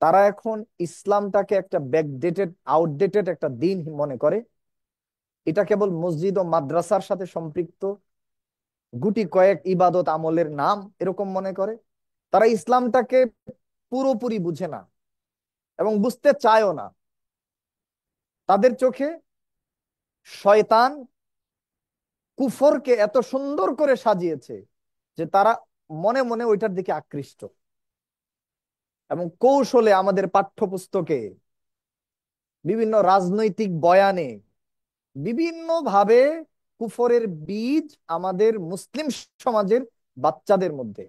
তারা এখন ইসলামটাকে একটা ব্যাকডেটেড আউটডেটেড একটা দিন মনে করে, এটা কেবল মসজিদ ও মাদ্রাসার সাথে সম্পৃক্ত গুটি কয়েক ইবাদত আমলের নাম এরকম মনে করে। তারা ইসলামটাকে পুরোপুরি বুঝে না এবং বুঝতে চায়ও না। তাদের চোখে শয়তান কুফরকে এত সুন্দর করে সাজিয়েছে যে তারা মনে মনে ওইটার দিকে আকৃষ্ট, এবং কৌশলে আমাদের পাঠ্যপুস্তকে, বিভিন্ন রাজনৈতিক বয়ানে, বিভিন্ন ভাবে কুফরের বীজ আমাদের মুসলিম সমাজের বাচ্চাদের মধ্যে,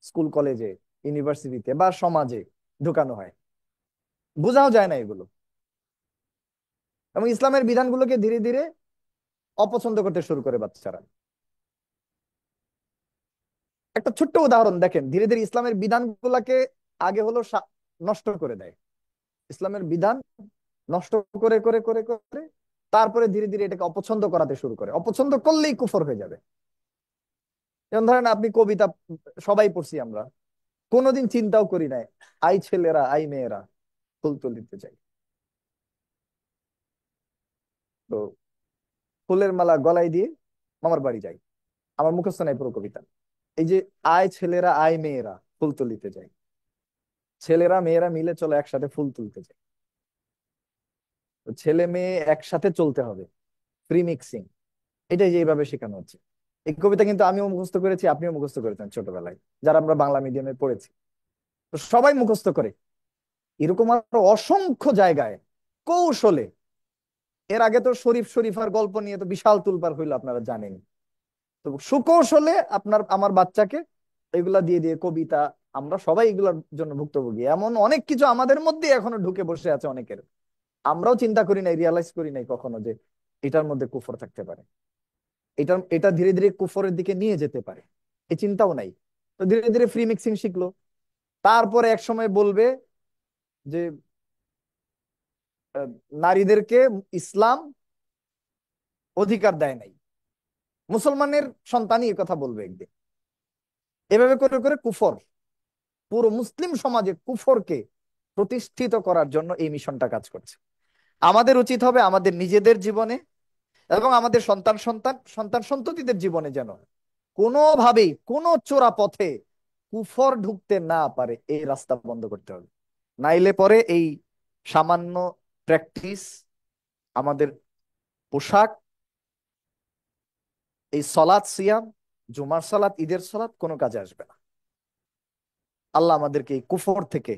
স্কুল কলেজে, ইউনিভার্সিটিতে বা সমাজে ঢুকানো হয়। বোঝাও যায় না এগুলো, এবং ইসলামের বিধানগুলোকে ধীরে ধীরে অপছন্দ করতে শুরু করে বাচ্চারা। একটা ছোট্ট উদাহরণ দেখেন, ধীরে ধীরে ইসলামের বিধানগুলোকে আগে হলো নষ্ট করে দেয়। ইসলামের বিধান নষ্ট করে করে করে করে তারপরে ধীরে ধীরে এটাকে অপছন্দ করাতে শুরু করে, অপছন্দ করলেই কুফর হয়ে যাবে। যেমন ধরেন আপনি কবিতা সবাই পড়ছি আমরা, কোনোদিন চিন্তাও করি নাই আই ছেলেরা আই মেয়েরা ফুল তুলিতে চাই, তো ফুলের মালা গলায় দিয়ে মামার বাড়ি যাই। আমার মুখস্থ নাই পুরো কবিতা। এই যে আয় ছেলেরা আয় মেয়েরা ফুল তুলিতে যাই, ছেলেরা মেয়েরা মিলে চলো একসাথে ফুল তুলতে যাই। তো ছেলে মেয়ে একসাথে চলতে হবে, প্রি মিক্সিং, এটাই যে এইভাবে শেখানো হচ্ছে। এই কবিতা কিন্তু আমিও মুখস্থ করেছি, আপনিও মুখস্থ করেছেন ছোটবেলায়, যারা আমরা বাংলা মিডিয়ামে পড়েছি। তো সবাই মুখস্থ করে। এরকম আরো অসংখ্য জায়গায় কৌশলে, এর আগে তো শরীফ শরীফার গল্প নিয়ে তো বিশাল তুলপার হইলো, আপনারা জানেন। তো সুকৌশলে আপনার আমার বাচ্চাকে এগুলা দিয়ে দিয়ে কবিতা, আমরা সবাই এগুলোর জন্য ভুক্তভোগী। এমন অনেক কিছু আমাদের মধ্যে এখনো ঢুকে বসে আছে অনেকের, আমরাও চিন্তা করি নাই, রিয়ালাইজ করি নাই কখনো যে এটার মধ্যে কুফর থাকতে পারে, এটা ধীরে ধীরে কুফরের দিকে নিয়ে যেতে পারে, এই চিন্তাও নাই। তো ধীরে ধীরে ফ্রি মিক্সিং শিখলো। তারপরে এক সময় বলবে যে আহ, নারীদেরকে ইসলাম অধিকার দেয় নাই, মুসলমানের সন্তানই এ কথা বলবে একদিন। এভাবে করে করে কুফর পুরো মুসলিম সমাজে কুফরকে প্রতিষ্ঠিত করার জন্য এই মিশনটা কাজ করছে। আমাদের উচিত হবে আমাদের নিজেদের জীবনে এবং আমাদের সন্তান সন্তান সন্তান সন্ততিদের জীবনে যেন কোনোভাবেই কোনো চোরা পথে কুফর ঢুকতে না পারে, এই রাস্তা বন্ধ করতে হবে। নাইলে পরে এই সামান্য প্র্যাকটিস, আমাদের পোশাক, এই সলাৎ সিয়াম, জুমার সালাত, ঈদের সালাত কোনো কাজে আসবে না। আল্লাহ আমাদেরকে এই কুফর থেকে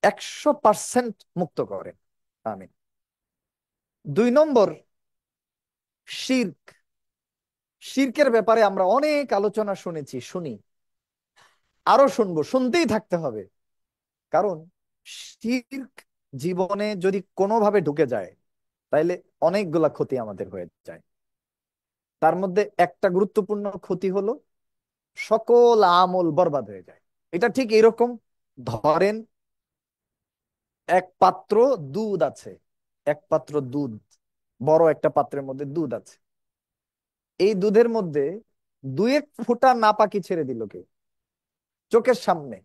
100% মুক্ত করেন, আমিন। 2 নম্বর, শিরক। শিরকের ব্যাপারে আমরা অনেক আলোচনা শুনেছি, শুনি, আরো শুনবো, শুনতেই থাকতে হবে। কারণ শিরক জীবনে যদি কোনোভাবে ঢুকে যায় তাইলে অনেকগুলা ক্ষতি আমাদের হয়ে যায়। তার মধ্যে একটা গুরুত্বপূর্ণ ক্ষতি হলো সকল আমল বরবাদ হয়ে যায়। এটা ঠিক এরকম, ধরেন এক পাত্র দুধ আছে, এক পাত্র দুধ, বড় একটা পাত্রের মধ্যে দুধ আছে। এই দুধের মধ্যে 2-1 ফোঁটা নাপাকি ছেড়ে দিল কে, চোখের সামনে,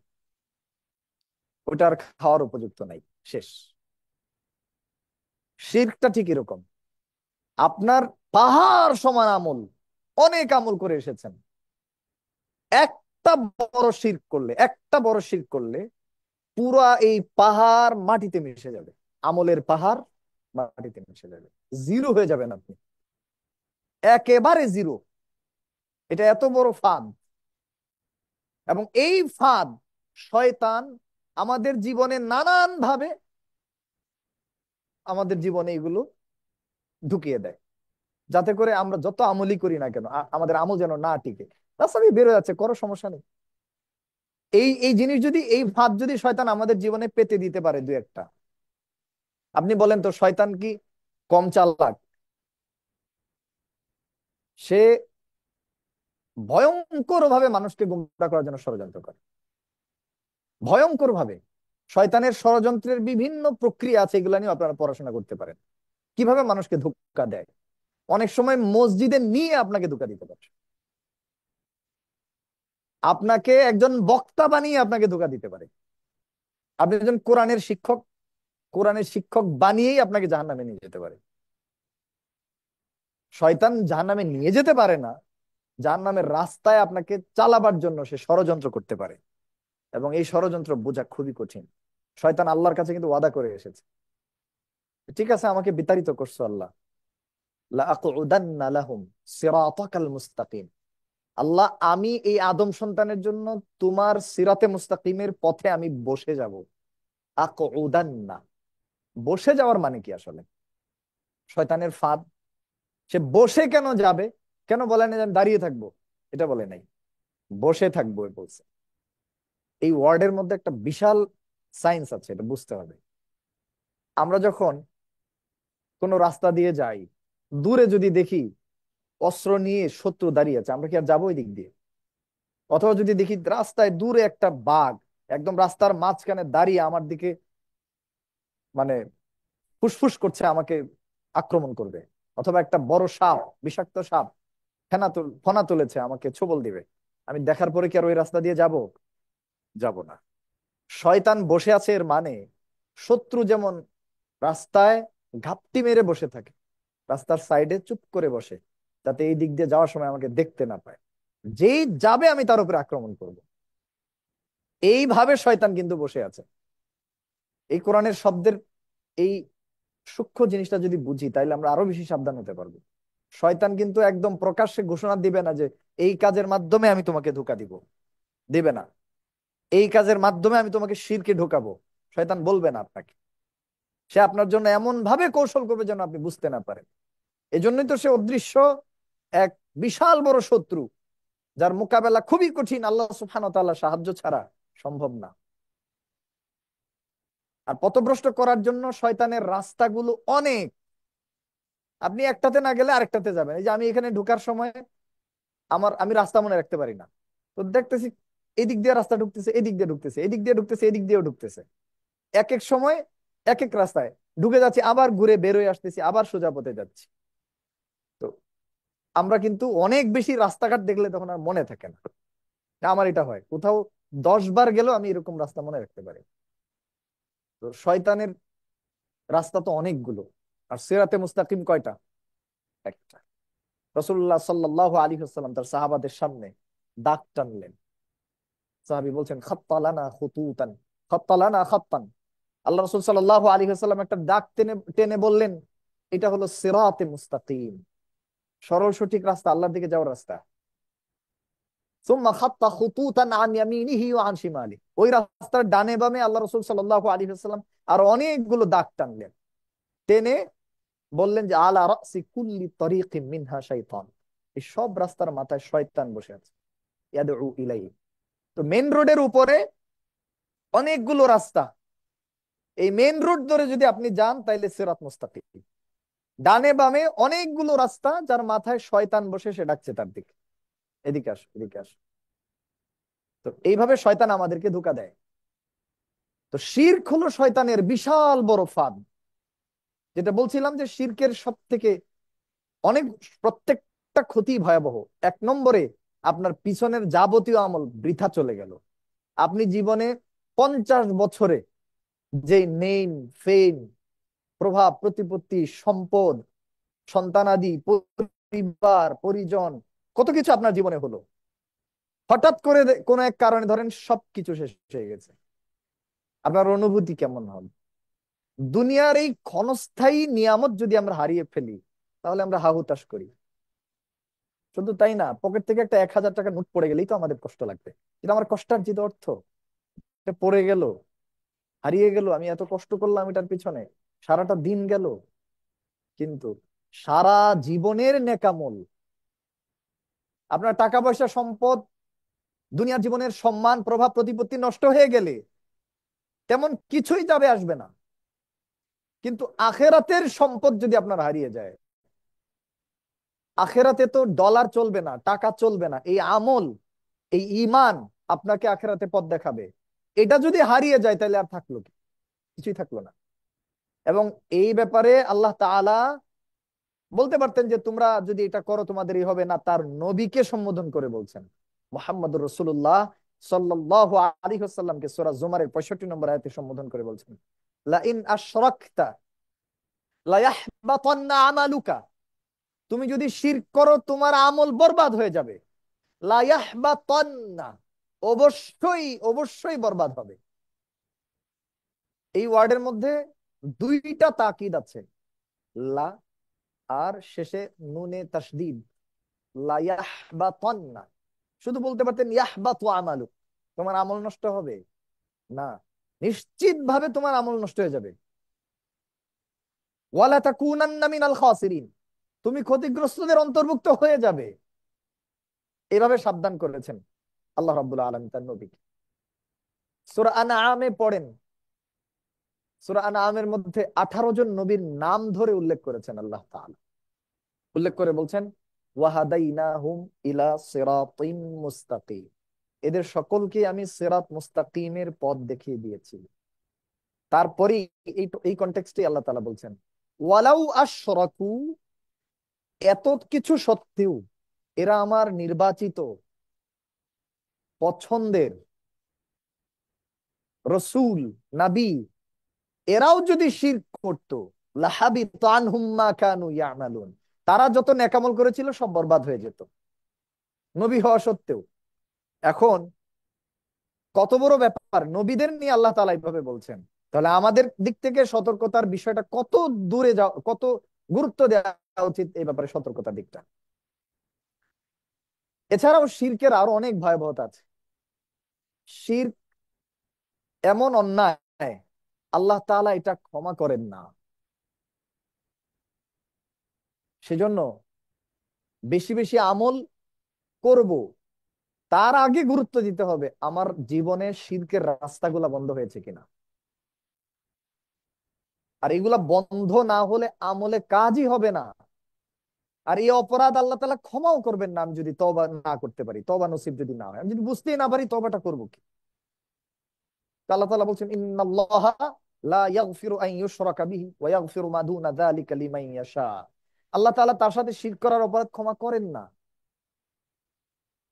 ওটা আর খাওয়ার উপযুক্ত নাই, শেষ। শিরকটা ঠিক এরকম। আপনার পাহাড় সমান আমল, অনেক আমল করে এসেছেন, একটা বড় শিরক করলে পুরা এই পাহাড় মাটিতে মিশে যাবে। আমলের পাহাড় মাটিতে মিশে যাবে, জিরো হয়ে যাবেন আপনি, একেবারে জিরো। এটা এত বড় ফাঁদ। এবং এই ফাঁদ শয়তান আমাদের জীবনে নানান ভাবে আমাদের জীবনে এগুলো ঢুকিয়ে দেয়, যাতে করে আমরা যত আমলই করি না কেন আমাদের আমল যেন না টিকে। রাস্তা দিয়ে বেরোয় যাচ্ছে, কোনো সমস্যা নেই। এই এই জিনিস যদি, এই ফাঁদ যদি শয়তান আমাদের জীবনে পেতে দিতে পারে দু একটা, আপনি বলেন তো শয়তান কি কম চালাক? সে ভয়ঙ্কর ভাবে মানুষকে গোমরাহ করার জন্য ষড়যন্ত্র করে, ভয়ঙ্কর ভাবে। শয়তানের ষড়যন্ত্রের বিভিন্ন প্রক্রিয়া আছে, এগুলো নিয়ে আপনারা পড়াশোনা করতে পারেন, কিভাবে মানুষকে ধোঁকা দেয়। অনেক সময় মসজিদে নিয়ে আপনাকে ধোঁকা দিতে পারে, আপনাকে একজন বক্তা বানিয়ে আপনাকে ধোঁকা দিতে পারে। আপনি একজন কোরআনের শিক্ষক, কোরআনের শিক্ষক বানিয়েই আপনাকে জাহান্নামে নিয়ে যেতে পারে। শয়তান জাহান্নামে নিয়ে যেতে পারে না, জাহান্নামের রাস্তায় আপনাকে চালাবার জন্য সে ষড়যন্ত্র করতে পারে, এবং এই ষড়যন্ত্র বোঝা খুবই কঠিন। শয়তান আল্লাহর কাছে কিন্তু ওয়াদা করে এসেছে, ঠিক আছে আমাকে বিতাড়িত করছো আল্লাহ, লাআকুদান্না লাহুম সিরাতাকাল মুস্তাকিম, আল্লাহ আমি এই আদম সন্তানের জন্য তোমার সিরাতে মুস্তাকিমের পথে আমি বসে যাব। আকুদান্না, বসে যাওয়ার মানে কি আসলে? শয়তানের ফাঁদ। সে বসে কেন যাবে? কেন বলে না যে আমি দাঁড়িয়ে থাকবো? এটা বলে নাই, বসে থাকবো বলছে। এই ওয়ার্ডের মধ্যে একটা বিশাল সায়েন্স আছে, এটা বুঝতে হবে। আমরা যখন কোনো রাস্তা দিয়ে যাই, দূরে যদি দেখি অস্ত্র নিয়ে শত্রু দাঁড়িয়ে আছে, আমরা কি আর যাবো ওই দিক দিয়ে? অথবা যদি দেখি রাস্তায় দূরে একটা বাঘ একদম রাস্তার মাঝখানে দাঁড়িয়ে আমার দিকে মানে ফুসফুস করছে, আমাকে আক্রমণ করবে, অথবা একটা বড় সাপ, বিষাক্ত সাপ ফনা তুলেছে, আমাকে ছোবল দিবে, আমি দেখার পরে কি আর ওই রাস্তা দিয়ে যাব? যাব না। শয়তান বসে আছে এর মানে শত্রু যেমন রাস্তায় ঘাপটি মেরে বসে থাকে, রাস্তার সাইডে চুপ করে বসে, যাতে এই দিক দিয়ে যাওয়ার সময় আমাকে দেখতে না পায়, যেই যাবে আমি তার উপরে আক্রমণ করব। এইভাবে শয়তান কিন্তু বসে আছে। এই কোরআনের শব্দের এই সূক্ষ্ম জিনিসটা যদি বুঝি, তাইলে আমরা আরো বেশি সাবধান হতে পারবো। শয়তান কিন্তু একদম প্রকাশ্যে ঘোষণা দিবে না যে এই কাজের মাধ্যমে আমি তোমাকে ধোঁকা দিব, দিবে না। এই কাজের মাধ্যমে আমি তোমাকে শিরকে ঢোকাবো, শয়তান বলবে না আপনাকে। সে আপনার জন্য এমন ভাবে কৌশল করবে যেন আপনি বুঝতে না পারেন। এজন্যই তো সে অদৃশ্য এক বিশাল বড় শত্রু, যার মোকাবেলা খুবই কঠিন, আল্লাহ সুবহানাহু ওয়া তাআলার সাহায্য ছাড়া সম্ভব না। আর পথভ্রষ্ট করার জন্য শয়তানের রাস্তাগুলো অনেক, আপনি একটাতে না গেলে আরেকটাতে যাবেন। এই যে আমি এখানে ঢোকার সময় আমি রাস্তা মনে রাখতে পারি না, তো দেখতেছি এদিক দিয়ে রাস্তা ঢুকতেছে, এদিক দিয়ে ঢুকতেছে, এদিক দিয়ে ঢুকতেছে, এদিক দিয়েও ঢুকতেছে, এক এক সময় এক এক রাস্তায় ঢুকে যাচ্ছি, আবার ঘুরে বের হয়ে আসতেছি, আবার সোজা পথে যাচ্ছি। তো আমরা কিন্তু অনেক বেশি রাস্তাঘাট দেখলে তখন আর মনে থাকে না। আমার এটা হয়, কোথাও 10 বার গেলেও আমি এরকম রাস্তা মনে রাখতে পারি। তো শয়তানের রাস্তা তো অনেকগুলো। আর সিরাতে মুস্তাকিম কয়টা? একটা। রাসূলুল্লাহ সাল্লাল্লাহু আলাইহি ওয়াসাল্লাম তার সাহাবাদের সামনে দাগ টানলেন। সাহাবী বলছেন খাত্তালানা খুতুতান, খাত্তালানা খাত্তান। আল্লাহ রাসূল সাল্লাল্লাহু আলাইহি ওয়াসাল্লাম একটা দাগ টেনে টেনে বললেন, এটা হলো সিরাতে মুস্তাকিম, সরল সঠিক রাস্তা, আল্লাহর দিকে যাওয়ার রাস্তা। সুম্মা খাত্তা খুতুতান আন ইয়ামিনিহি ওয়া আন শিমালিহি, ওই রাস্তার ডানে বামে আল্লাহ রাসূল সাল্লাল্লাহু আলাইহি ওয়াসাল্লাম আর অনেকগুলো দাগ টানলেন। টেনে বললেন যে আলা রাসি কুল্লি তরিকিন মিনহা শাইতান, এই সব রাস্তার মাথায় শয়তান বসে আছে, ইয়াদউ ইলাইহি। তো মেন রোডের উপরে অনেকগুলো রাস্তা, এই মেন রোড ধরে যদি আপনি যান তাইলে সিরাত মুস্তাকিম। ডানে বামে অনেকগুলো রাস্তা, যার মাথায় শয়তান বসে, সে ডাকছে তার দিকে, এদিকে আস, এদিকে আস। তো এইভাবে শয়তান আমাদেরকে ধোঁকা দেয়। তো শিরক হলো শয়তানের বিশাল বড় ফাঁদ। যেটা বলছিলাম যে শিরকের সব থেকে অনেক, প্রত্যেকটা ক্ষতি ভয়াবহ। 1 নম্বরে আপনার পিছনের যাবতীয় আমল বৃথা চলে গেল। আপনি জীবনে 50 বছরে যে নেম, ফেম, প্রভাব, প্রতিপত্তি, সম্পদ সন্তানাদি, পরিবার পরিজন, কত কিছু আপনার জীবনে হলো। হঠাৎ করে কোনো এক কারণে ধরেন সবকিছু শেষ হয়ে গেছে, আপনার অনুভূতি কেমন হবে? দুনিয়ার এই ক্ষণস্থায়ী নিয়ামত যদি আমরা হারিয়ে ফেলি, তাহলে আমরা হাহুতাশ করি। শুধু তাই না, পকেট থেকে একটা 1,000 টাকা নোট পড়ে গেলেই তো আমাদের কষ্ট লাগবে। এটা আমার কষ্টার্জিত অর্থ, এটা পড়ে গেল, হারিয়ে গেল, আমি এত কষ্ট করলাম এটার পিছনে, সারাটা দিন গেল। কিন্তু সারা জীবনের নেকামল, আপনার টাকা পয়সা সম্পদ, দুনিয়ার জীবনের সম্মান প্রভাব প্রতিপত্তি নষ্ট হয়ে গেলে তেমন কিছুই যাবে আসবে না। কিন্তু আখেরাতের সম্পদ যদি আপনার হারিয়ে যায়, আখেরাতে তো ডলার চলবে না, টাকা চলবে না, এই আমল, এই ঈমান আপনাকে আখেরাতে পথ দেখাবে। এটা যদি হারিয়ে যায় তাহলে আর থাকলো কি? কিছুই থাকলো না। এবং এই ব্যাপারে আল্লাহ তাআলা বলতে পারতেন যে তোমরা যদি এটা করো তোমাদের এই হবে না, তার নবীকে সম্বোধন করে বলছেন, মুহাম্মদুর রাসূলুল্লাহ সাল্লাল্লাহু আলাইহি ওয়াসাল্লামকে সূরা জুমারের 65 নম্বর আয়াতে সম্বোধন করে বলছেন, লা ইন আশরাকতা লা ইয়াহবাতান্না আমালুকা, তুমি যদি শিরক করো তোমার আমল বরবাদ হয়ে যাবে। লা ইয়াহবাতান্না, অবশ্যই অবশ্যই বরবাদ হবে। এই ওয়ার্ডের মধ্যে দুইটা তাকিদ আছে, লা আর শেষে নুনে তাসদীদ, লা ইয়াহবাতান্না। শুধু বলতে পারতেন ইয়াহবাতু আমালুক, তোমার আমল নষ্ট হবে না, নিশ্চিত ভাবে তোমার আমল নষ্ট হয়ে যাবে। ওয়ালা তাকুনান্না মিনাল খাসিরিন, তুমি ক্ষতিগ্রস্তদের অন্তর্ভুক্ত হয়ে যাবে। এভাবে সাবধান করেছেন আল্লাহ রাব্বুল আলামিন তার নবীকে। সূরা আনআমে পড়েন, সূরা আনআমের মধ্যে 18 জন নবীর নাম ধরে উল্লেখ করেছেন আল্লাহ তাআলা। উল্লেখ করে বলছেন ওয়াহাদাইনাহুম ইলা সিরাতিম মুস্তাকিম, এদের সকলকে আমি সিরাত মুস্তাকিমের পথ দেখিয়ে দিয়েছি। তারপরে এই কনটেক্সটে আল্লাহ তাআলা বলছেন ওয়ালাউ আশরাকু, এত কিছু সত্ত্বেও এরা আমার নির্বাচিত পছন্দের রসূল নবী, এরাও যদি শিরক করত, লাহাবিতা আনহুম মা কানু ইয়ামালুন, তারা যত নেকামল করেছিল সব বরবাদ হয়ে যেত, নবী হওয়া সত্ত্বেও। এখন কত বড় ব্যাপার, নবীদের নিয়ে আল্লাহ তাআলা এইভাবে বলছেন, তাহলে আমাদের দিক থেকে সতর্কতার বিষয়টা কত দূরে যাও, কত গুরুত্ব দেওয়া উচিত এই ব্যাপারে, সতর্কতার দিকটা। এছাড়াও শিরকের আরো অনেক ভয়াবহতা আছে। শিরক এমন অন্যায়, আল্লাহ তাআলা এটা ক্ষমা করেন না। সেজন্য বেশি বেশি আমল করব, তার আগে গুরুত্ব দিতে হবে আমার জীবনে শিরকের রাস্তাগুলা বন্ধ হয়েছে কিনা। আর এগুলা বন্ধ না হলে আমলে কাজই হবে না। আর এই অপরাধ আল্লাহ তাআলা ক্ষমাও করবেন না আমি যদি তওবা না করতে পারি, তওবা নসিব যদি না হয়, আমি যদি বুঝতেই না পারি তওবাটা করবো কি। তো আল্লাহ তাআলা বলছেন ইন্নাল্লাহা লা ইয়াগফিরু আন ইউশরাকা বিহি ওয়া ইয়াগফিরু মা দুনা যালিকা লিমান ইয়াশা, আল্লাহ তাআলা তার সাথে শিরক করার অপরাধ ক্ষমা করেন না।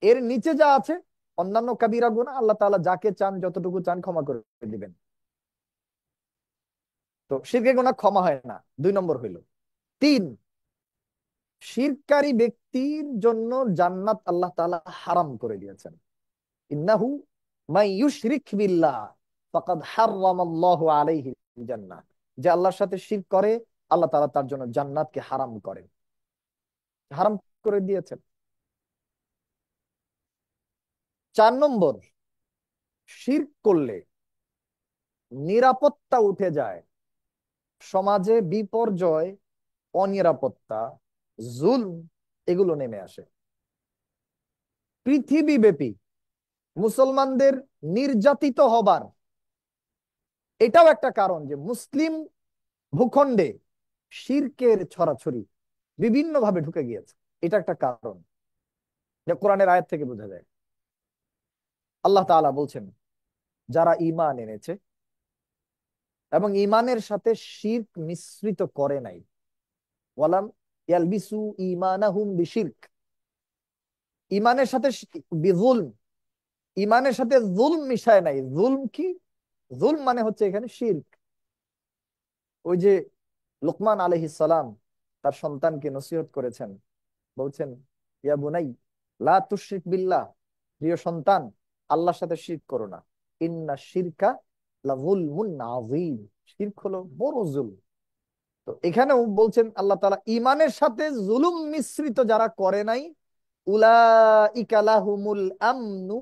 এর নিচে যা আছে অন্যান্য কাবিরা গুনাহ, আল্লাহ তাআলা যাকে চান যতটুকু চান ক্ষমা করে দিবেন। তো শিরকের গুনাহ ক্ষমা হয় না, 2 নম্বর হইল। 3, শিরকারী ব্যক্তির জন্য জান্নাত আল্লাহ তাআলা হারাম করে দিয়েছেন। ইন্নাহু মান ইউশরিক বিল্লাহ ফাকাদ হারামাল্লাহু আলাইহি জান্নাহ, যে আল্লাহর সাথে শিরক করে আল্লাহ তাআলা তার জন্য জান্নাতকে হারাম করেন, হারাম করে দিয়েছেন। 4 নম্বর, শিরক করলে নিরাপত্তা উঠে যায়, সমাজে বিপর্যয়, অনিরাপত্তা, জুলম, এগুলো নেমে আসে। পৃথিবীব্যাপী মুসলমানদের নির্যাতিত হবার এটাও একটা কারণ যে মুসলিম ভূখণ্ডে শিরকের ছড়াছড়ি বিভিন্ন ভাবে ঢুকে গিয়েছে। এটা একটা কারণ, যা কোরআনের আয়াত থেকে বোঝা যায়। আল্লাহ তাআলা বলছেন যারা ঈমান এনেছে এবং ঈমানের সাথে শিরক মিশ্রিত করে নাই, ওয়ালাম ইয়ালবিসু ঈমানাহুম বিশিরক, ঈমানের সাথে বিযুলম, ঈমানের সাথে যুলম মিশায় নাই। যুলম কি? যুলম মানে হচ্ছে এখানে শিরক। ওই যে লোকমান আলাইহিস সালাম তার সন্তানকে নসিহত করেছেন, বলছেন, ইয়া বুনাই লা তুশরিক বিল্লাহ, প্রিয় সন্তান, আল্লাহর সাথে শিরক করো না। ইন্না শিরকা লাযুলমুন আযীম, শিরক হলো বড় জুলম। তো এখানেও বলছেন আল্লাহ তাআলা, ঈমানের সাথে জুলুম মিশ্রিত যারা করে নাই, উলাইকা লাহুমুল আমনু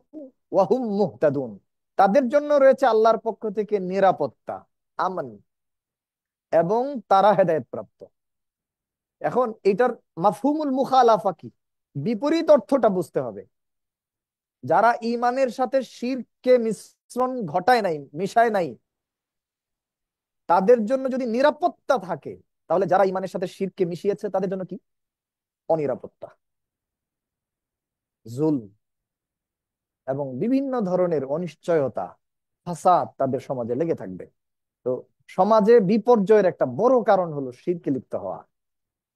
ওয়া হুম মুহতাদুন, তাদের জন্য রয়েছে আল্লাহর পক্ষ থেকে নিরাপত্তা, আমান, এবং তারা হেদায়েত প্রাপ্ত। এখন এটার মাফহুমুল মুখালাফা কি, বিপরীত অর্থটা বুঝতে হবে। যারা ঈমানের সাথে শিরকে মিশ্রণ ঘটায় নাই, মিশায় নাই, তাদের জন্য যদি নিরাপত্তা থাকে, তাহলে যারা ঈমানের সাথে শিরকে মিশিয়েছে তাদের জন্য কি? অনিরাপত্তা, জুলম, এবং বিভিন্ন ধরনের অনিশ্চয়তা, ফাসাদ তাদের সমাজে লেগে থাকবে। তো সমাজে বিপর্যয়ের একটা বড় কারণ হলো শিরকে লিপ্ত হওয়া।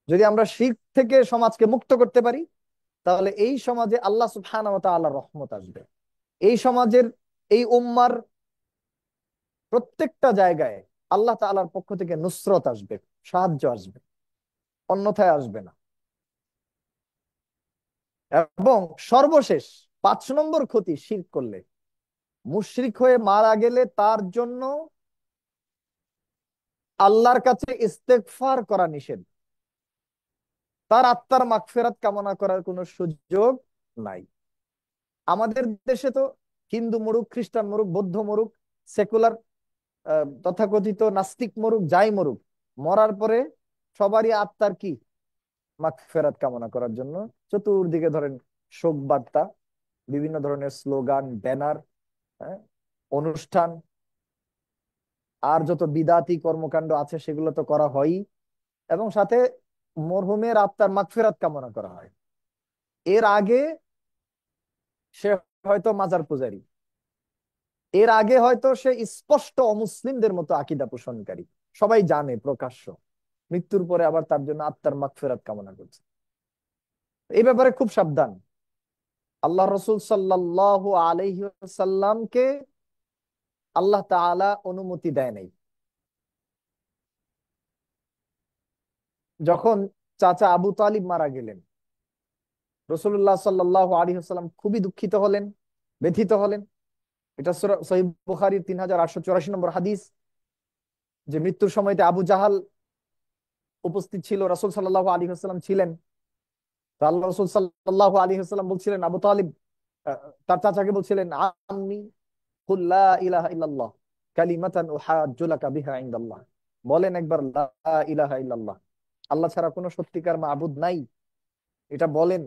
যদি আমরা শিরক থেকে সমাজকে মুক্ত করতে পারি, তাহলে এই সমাজে আল্লাহ সুবহানাহু ওয়া তাআলার রহমত আসবে। এই সমাজের, এই উম্মার প্রত্যেকটা জায়গায় আল্লাহ তাআলার পক্ষ থেকে নুসরত আসবে, সাহায্য আসবে, অন্যথায় আসবে না। এবং সর্বশেষ 5 নম্বর ক্ষতি, শিরক করলে, মুশরিক হয়ে মারা গেলে তার জন্য আল্লাহর কাছে ইস্তেগফার করা নিষেধ, তার আত্মার মাগফিরাত কামনা করার কোনো সুযোগ নাই। আমাদের দেশে তো হিন্দু মরুক, খ্রিস্টান মরুক, বৌদ্ধ মরুক, সেকুলার তথাকথিত নাস্তিক মরুক, যাই মরুক, মরার পরে সবারই আত্মার কি, মাগফিরাত কামনা করার জন্য চতুর্দিকে ধরেন শোক বার্তা, বিভিন্ন ধরনের স্লোগান, ব্যানার, হ্যাঁ, অনুষ্ঠান, আর যত বিদাতি কর্মকাণ্ড আছে সেগুলো তো করা হয়ই, এবং সাথে মরহুমের আত্মার মাগফিরাত কামনা করা হয়। এর আগে সে হয়তো মাজার পূজারী, এর আগে হয়তো সে স্পষ্ট অমুসলিমদের মতো আকীদা পোষণকারী, সবাই জানে প্রকাশ্য, মৃত্যুর পরে আবার তার জন্য আত্মার মাগফিরাত কামনা করছে। এই ব্যাপারে খুব সাবধান। আল্লাহ রসুল সাল্লাল্লাহু আলাইহি ওয়াসাল্লামকে আল্লাহ তাআলা অনুমতি দেয় নাই। যখন চাচা আবু তালিব মারা গেলেন, রসুল্লাহ সাল্লাল্লাহু আলাইহি ওয়াসাল্লাম খুবই দুঃখিত হলেন, ব্যথিত হলেন। এটা সহিহ বুখারীর 3884 নম্বর হাদিস, যে মৃত্যুর সময়তে আবু জাহাল উপস্থিত ছিল, রাসূল সাল্লাল্লাহু আলাইহি ওয়াসাল্লাম ছিলেন। তো আল্লাহ রাসূল সাল্লাল্লাহু আলাইহি ওয়াসাল্লাম বলছিলেন, আবু তালিব তার চাচাকে বলছিলেন, আম্মি কুল লা ইলাহা ইল্লাল্লাহ কালিমাতান উহাজ্জু লাকা বিহা ইনদাল্লাহ, বলেন একবার লা ইলাহা ইল্লাল্লাহ, আল্লাহ ছাড়া কোনো সত্যিকার মাবুদ নাই, এটা বলেন,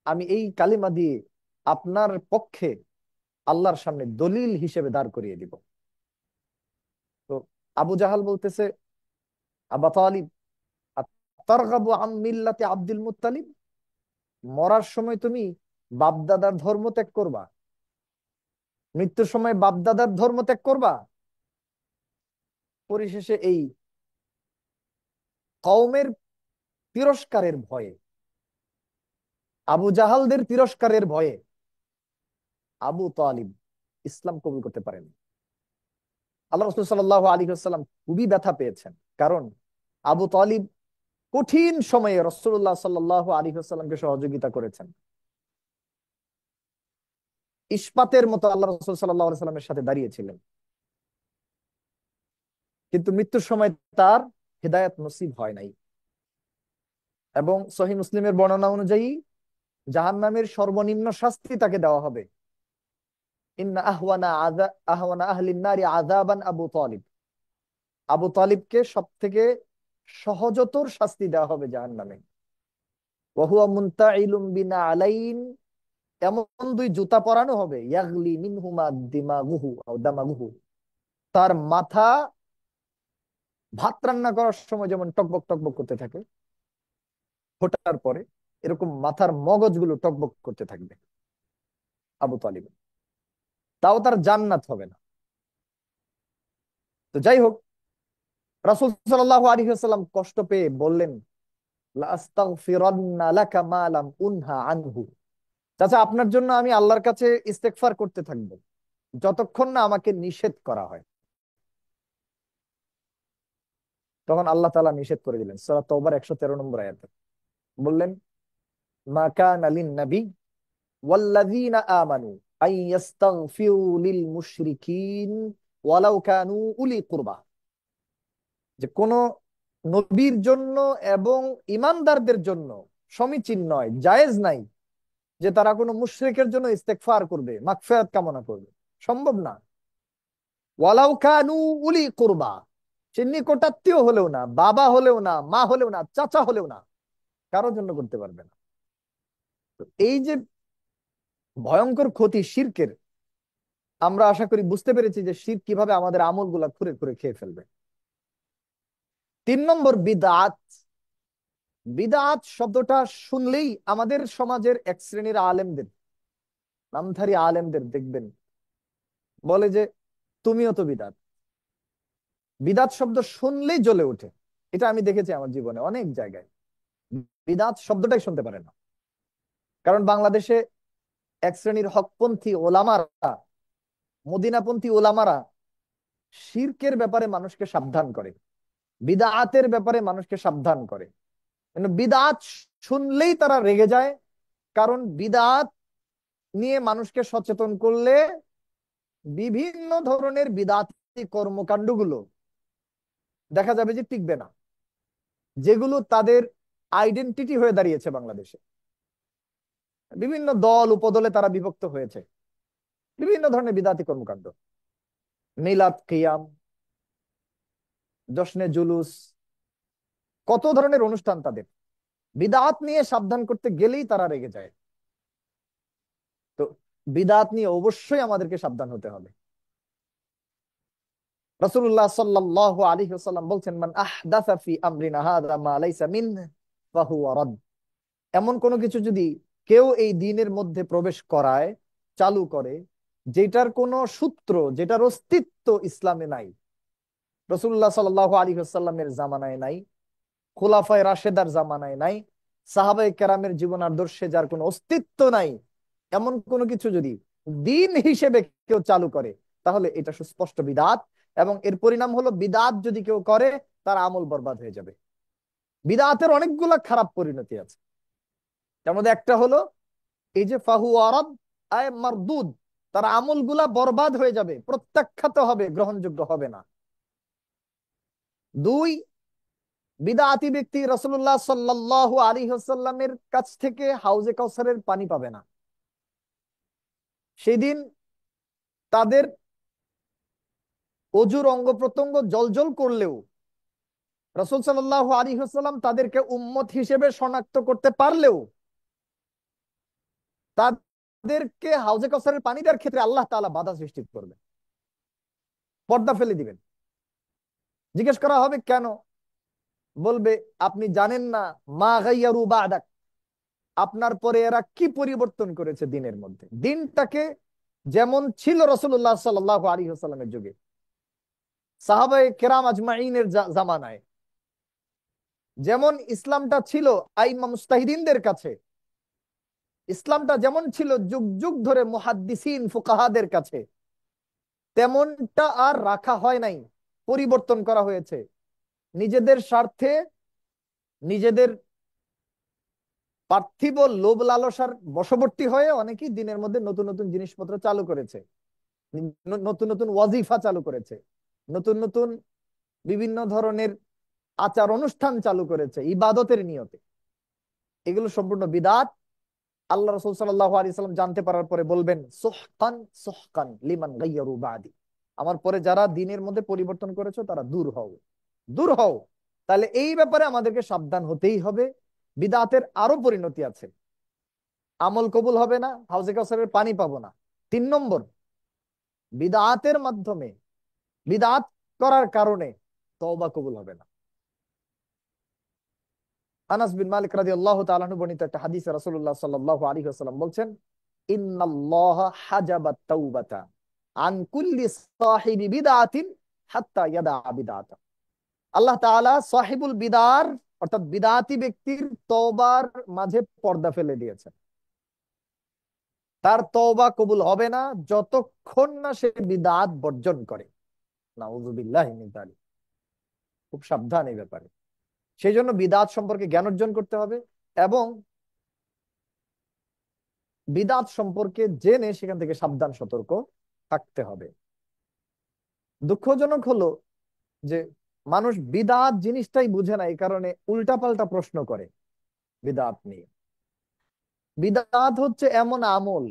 আমি এই কালিমা দিয়ে আপনার পক্ষে আল্লাহর সামনে দলিল হিসেবে দাঁড় করিয়ে দিব। তো আবু জাহাল বলতেছে, আবা তালিব আতারগাবু আন মিল্লাতি আব্দুল মুত্তালিব, মরার সময় তুমি বাপদাদার ধর্ম ত্যাগ করবা, মৃত্যুর সময় বাপদাদার ধর্ম ত্যাগ করবা? পরিশেষে এই কওমের তিরস্কারের ভয়ে, আবু জাহালদের তিরস্কারের ভয়ে আবু তালিব ইসলাম কবুল করতে পারেন। আল্লাহ রাসূল সাল্লাল্লাহু আলাইহি ওয়াসাল্লাম খুবই ব্যথা পেয়েছেন, কারণ আবু তালিব কঠিন সময়ে রাসূলুল্লাহ সাল্লাল্লাহু আলাইহি ওয়াসাল্লামকে সহযোগিতা করেছেন, ইস্পাতের মতো আল্লাহ রাসূল সাল্লাল্লাহু আলাইহি ওয়াসাল্লামের সাথে দাঁড়িয়েছিলেন। কিন্তু মৃত্যুর সময় তার হিদায়াত নসিব হয় নাই। এবং সহিহ মুসলিমের বর্ণনা অনুযায়ী জাহান্নামের সর্বনিম্ন শাস্তি তাকে দেওয়া হবে। ইন্না আহওয়ানা আহলিন নারি আযাবান আবু তালিব, আবু তালিবকে সব থেকে সহজতর শাস্তি দেওয়া হবে জাহান্নামে। ওয়া হুয়া মুনতাইলুম বিনা আলাইন, এমন 2 জুতা পরানো হবে, ইয়াগলি মিনহুমা দিমাগুহু আও দামাগুহু, তার মাথা ভাত রান্না করার সময় যেমন টকবক টকবক করতে থাকে ফোটার পরে, এরকম মাথার মগজগুলো টকবক করতে থাকবে আবু তালিব, তাও তার জান্নাত হবে না। তো যাই হোক, রাসূল সাল্লাল্লাহু আলাইহি ওয়াসাল্লাম কষ্ট পেয়ে বললেন, লা আস্তাগফিরান্না লাকা মা লাম উনহা আনহু, চাচা আপনার জন্য আমি আল্লাহর কাছে ইস্তেগফার করতে থাকবো যতক্ষণ না আমাকে নিষেধ করা হয়। তখন আল্লাহ তাআলা নিষেধ করে দিলেন সূরা তাওবার 113 নম্বর আয়াতে, বললেন মা কানা লিন নবী ওয়াল্লাযীনা আমানু আন ইস্তাগফিরু লিল মুশরিকিন ওয়ালাউ কানু উলি কুরবা, যে কোন নবীর জন্য এবং ঈমানদারদের জন্য সমীচীন নয়, জায়েজ নাই যে তারা কোনো মুশরিকের জন্য ইস্তেগফার করবে, মাগফিরাত কামনা করবে, সম্ভব না। ওয়ালাউ কানু উলি কুরবা, সে নিকটাত্মীয় হলেও না, বাবা হলেও না, মা হলেও না, চাচা হলেও না, কারোর জন্য করতে পারবে না। তো এই যে ভয়ঙ্কর ক্ষতি শিরকের, আমরা আশা করি বুঝতে পেরেছি যে শিরক কিভাবে আমাদের আমলগুলা খুঁড়ে খুঁড়ে খেয়ে ফেলবে। 3 নম্বর, বিদআত। বিদআত শব্দটা শুনলেই আমাদের সমাজের এক শ্রেণীর আলেমদের, নামধারী আলেমদের দেখবেন বলে যে তুমিও তো বিদআত। বিদআত শব্দ শুনলেই জ্বলে ওঠে। এটা আমি দেখেছি আমার জীবনে অনেক জায়গায়। বিদআত শব্দটাই শুনতে পারে না, কারণ বাংলাদেশে এক শ্রেণীর হকপন্থী ওলামারা, মদিনাপন্থী ওলামারা শিরকের ব্যাপারে মানুষকে সাবধান করে, বিদআতের ব্যাপারে মানুষকে সাবধান করে। কিন্তু বিদআত শুনলেই তারা রেগে যায়, কারণ বিদআত নিয়ে মানুষকে সচেতন করলে বিভিন্ন ধরনের বিদআতি কর্মকাণ্ডগুলো দেখা যাবে যে টিকবে না, যেগুলো তাদের আইডেন্টিটি হয়ে দাঁড়িয়েছে বাংলাদেশে। বিভিন্ন দল উপদলে তারা বিভক্ত হয়েছে, বিভিন্ন ধরনের বিদআতি কর্মকাণ্ড, মিলাদ, কিয়াম, জশ্নে জুলুস, কত ধরনের অনুষ্ঠান তাদের। বিদআত নিয়ে সাবধান করতে গেলেই তারা রেগে যায়। তো বিদআত নিয়ে অবশ্যই আমাদেরকে সাবধান হতে হবে। রাসূলুল্লাহ সাল্লাল্লাহু আলাইহি ওয়াসাল্লাম বলছেন, মান আহদাসা ফি আমরিনা হাযা মা লাইসা মিনহু ফাহুয়া রাদ। এমন কোনো কিছু যদি কেউ এই দ্বীনের মধ্যে প্রবেশ করায়, চালু করে, যেটার কোনো সূত্র, যেটার অস্তিত্ব ইসলামে নাই, রাসূলুল্লাহ সাল্লাল্লাহু আলাইহি ওয়াসাল্লামের জামানায় নাই, খুলাফায়ে রাশেদার জামানায় নাই, সাহাবায়ে কেরামের জীবন আদর্শে যার কোনো অস্তিত্ব নাই, এমন কোনো কিছু যদি দ্বীন হিসেবে কেউ চালু করে, তাহলে এটা সুস্পষ্ট বিদআত। এবং এর পরিণাম হলো বিদআত যদি কেউ করে তার আমল বরবাদ হয়ে যাবে। বিদআতের অনেকগুলা খারাপ পরিণতি আছে। তার মধ্যে একটা হলো এই যে ফাহু আরাদ আয় মারদুদ, তার আমলগুলা বরবাদ হয়ে যাবে, প্রত্যাখ্যাত হবে, গ্রহণযোগ্য হবে না। 2, বিদআতি ব্যক্তি রাসূলুল্লাহ সাল্লাল্লাহু আলাইহি ওয়াসাল্লামের কাছ থেকে হাউজে কাউসারের পানি পাবে না। সেদিন তাদের অজুর অঙ্গ প্রত্যঙ্গ জলজল করলেও রাসূল সাল্লাল্লাহু আলাইহি ওয়াসাল্লাম তাদেরকে উম্মত হিসেবে শনাক্ত করতে পারলেও তাদেরকে হাউজে কাউসারের পানি দেওয়ার ক্ষেত্রে আল্লাহ তাআলা বাধা সৃষ্টি করবেন, পর্দা ফেলে দিবেন। জিজ্ঞেস করা হবে কেন? বলবে আপনি জানেন না, মা গায়্যারু বা'দাক, আপনার পরে এরা কি পরিবর্তন করেছে দিনের মধ্যে। দিনটাকে যেমন ছিল রাসূলুল্লাহ সাল্লাল্লাহু আলাইহি ওয়াসাল্লামের যুগে, সাহাবায়ে কেরাম আজমাইনের জামানায় যেমন ইসলামটা ছিল আইমা মুস্তাহিদিনদের কাছে, ইসলামটা যেমন ছিল যুগ যুগ ধরে মুহাদ্দিসিন ফুকাহাদের কাছে, তেমনটা আর রাখা হয় নাই, পরিবর্তন করা হয়েছে। নিজেদের স্বার্থে, নিজেদের পার্থিব লোভ লালসার বশবর্তী হয়ে অনেকেই দিনের মধ্যে নতুন নতুন জিনিসপত্র চালু করেছে, নতুন নতুন ওয়াজিফা চালু করেছে, নতুন নতুন বিভিন্ন ধরনের আচার অনুষ্ঠান চালু করেছে ইবাদতের নিয়তে। এগুলো সম্পূর্ণ বিদআত। আল্লাহ রাসূল সাল্লাল্লাহু আলাইহি সাল্লাম জানতে পারার পরে বলবেন, সুহকান সুহকান লিমান গায়্যারু বাদি, আমার পরে যারা দ্বীনের মধ্যে পরিবর্তন করেছো তারা দূর হও, দূর হও। তাহলে এই ব্যাপারে আমাদেরকে সাবধান হতেই হবে। বিদআতের আরো পরিণতি আছে, আমল কবুল হবে না, হাউজে কাউসারের পানি পাবো না। 3 নম্বর, বিদআতের মাধ্যমে, বিদআত করার কারণে তওবা কবুল হবে না। আনাস বিন মালিক রাদিয়াল্লাহু তাআলা আনহু বর্ণিত একটা হাদিসে রাসূলুল্লাহ সাল্লাল্লাহু আলাইহি ওয়াসাল্লাম বলছেন, ইন্নাল্লাহা হাজাবা তাওবাতা আন কুল্লি সাহিবি বিদআতিন হাত্তা ইয়াদা বিদআতা। আল্লাহ তাআলা সাহিবুল বিদার অর্থাৎ বিদআতি ব্যক্তির তওবার মাঝে পর্দা ফেলে দিয়েছেন। তার তওবা কবুল হবে না যতক্ষণ না সে বিদআত বর্জন করে। নাউযুবিল্লাহি মিন যালিক। খুব সাবধান এই ব্যাপারে। সেই জন্য বিদআত সম্পর্কে জ্ঞান অর্জন করতে হবে, এবং বিদআত সম্পর্কে জেনে সেখান থেকে সাবধান সতর্ক থাকতে হবে। দুঃখজনক হলো যে মানুষ বিদআত জিনিসটাই বুঝে না, এই কারণে উল্টাপাল্টা প্রশ্ন করে বিদআত নিয়ে। বিদআত হচ্ছে এমন আমল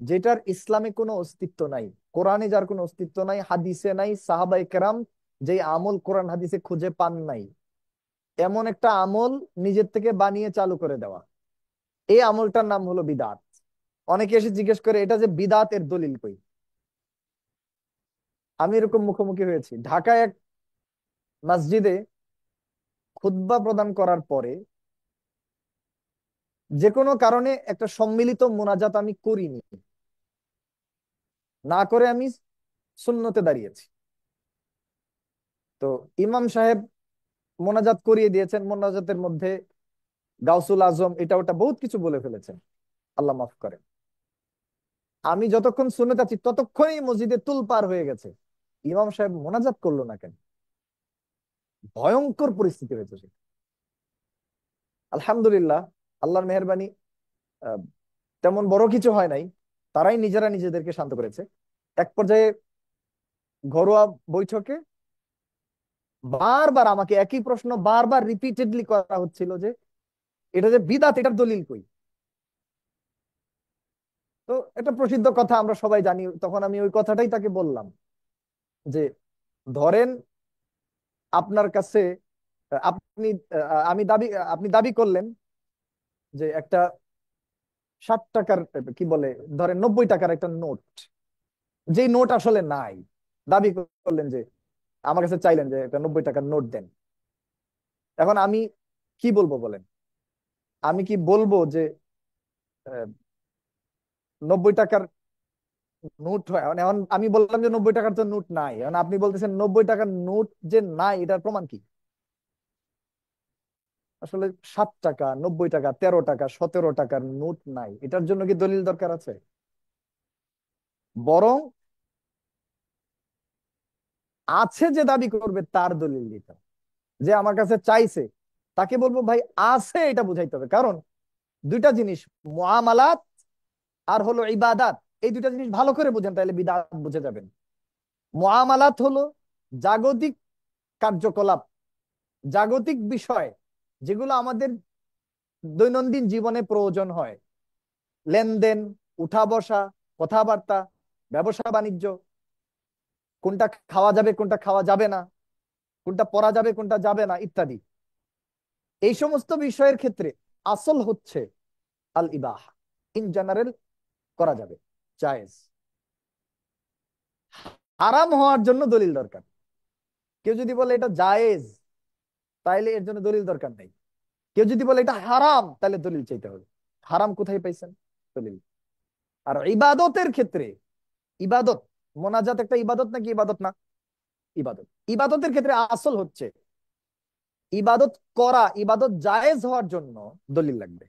যেটার ইসলামে কোনো অস্তিত্ব নাই, কোরআনে যার কোনো অস্তিত্ব নাই, হাদিসে নাই, সাহাবায়ে কেরাম যে আমল কোরআন হাদিসে খুঁজে পান নাই, এমন একটা আমল নিজের থেকে বানিয়ে চালু করে দেওয়া, এই আমলটার নাম হলো বিদআত। অনেকে এসে জিজ্ঞেস করে এটা যে বিদআত, এর দলিল কই? আমি এরকম মুখোমুখি হয়েছি ঢাকায় এক মসজিদে খুতবা প্রদান করার পরে। যে কোনো কারণে একটা সম্মিলিত মোনাজাত আমি করিনি, না করে আমি সুন্নতে দাঁড়িয়েছি। তো ইমাম সাহেব মোনাজাত করিয়ে দিয়েছেন, মোনাজাতের মধ্যে গাউসুল আজম এটা ওটা বহুত কিছু বলে ফেলেছেন, আল্লাহ মাফ করেন। আমি যতক্ষণ শুনতে আছি ততক্ষণই মসজিদে তুলপার হয়ে গেছে, ইমাম সাহেব মোনাজাত করলো না কেন? ভয়ঙ্কর পরিস্থিতি হয়েছে সে। আলহামদুলিল্লাহ, আল্লাহর মেহেরবানি, আহ, তেমন বড় কিছু হয় নাই, তারাই নিজেরা নিজেদেরকে শান্ত করেছে। এক পর্যায়ে ঘরোয়া বৈঠকে বারবার আমাকে একই প্রশ্ন বারবার রিপিটেডলি করা হচ্ছিল যে এটা যে বিদআত, এটার দলিল কই? তো এটা প্রসিদ্ধ কথা, আমরা সবাই জানি। তখন আমি ওই কথাটাই তাকে বললাম যে ধরেন আপনার কাছে আপনি আমি দাবি আপনি দাবি করলেন যে একটা 60 টাকার কি বলে, ধরেন 90 টাকার একটা নোট, যেই নোট আসলে নাই, দাবি করলেন যে আমার কাছে চাইলেন যে একটা 90 টাকার নোট দেন। এখন আমি কি বলবো বলেন? আমি কি বলবো যে 90 টাকার নোট হয়? মানে এখন আমি বললাম যে 90 টাকার তো নোট নাই, এখন আপনি বলতেছেন 90 টাকার নোট যে নাই, এটার প্রমাণ কি? আসলে 7 টাকা, 90 টাকা, 13 টাকা, 17 টাকার নোট নাই, এটার জন্য কি দলিল দরকার আছে? বরং আছে যে দাবি করবে তার দলিল দিতে হবে। যে আমার কাছে চাইছে তাকে বলবো ভাই আছে, এটা বুঝাইতে হবে। কারণ দুইটা জিনিস, মুআমালাত আর হলো ইবাদাত, এই দুইটা জিনিস ভালো করে বুঝেন তাহলে বিদআত বুঝে যাবেন। মুআমালাত হলো জাগতিক কার্যকলাপ, জাগতিক বিষয়, যেগুলো আমাদের দৈনন্দিন জীবনে প্রয়োজন হয়, লেনদেন, উঠা বসা, কথাবার্তা, ব্যবসা বাণিজ্য, কোনটা খাওয়া যাবে কোনটা খাওয়া যাবে না, কোনটা পরা যাবে কোনটা যাবে না, ইত্যাদি। এই সমস্ত বিষয়ের ক্ষেত্রে আসল হচ্ছে আল ইবাহা, ইন জেনারেল করা যাবে, জায়েজ। হারাম হওয়ার জন্য দলিল দরকার। কেউ যদি বলে এটা জায়েজ, তাইলে এর জন্য দলিল দরকার নেই। কেউ যদি বলে এটা হারাম, তাহলে দলিল চাইতে হবে। হারাম কোথায় পাইছেন? দলিল। আর ইবাদতের ক্ষেত্রে, ইবাদত, মোনাজাত একটা ইবাদত নাকি ইবাদত না? ইবাদত। ইবাদতের ক্ষেত্রে আসল হচ্ছে ইবাদত করা, ইবাদত জায়েজ হওয়ার জন্য দলিল লাগবে।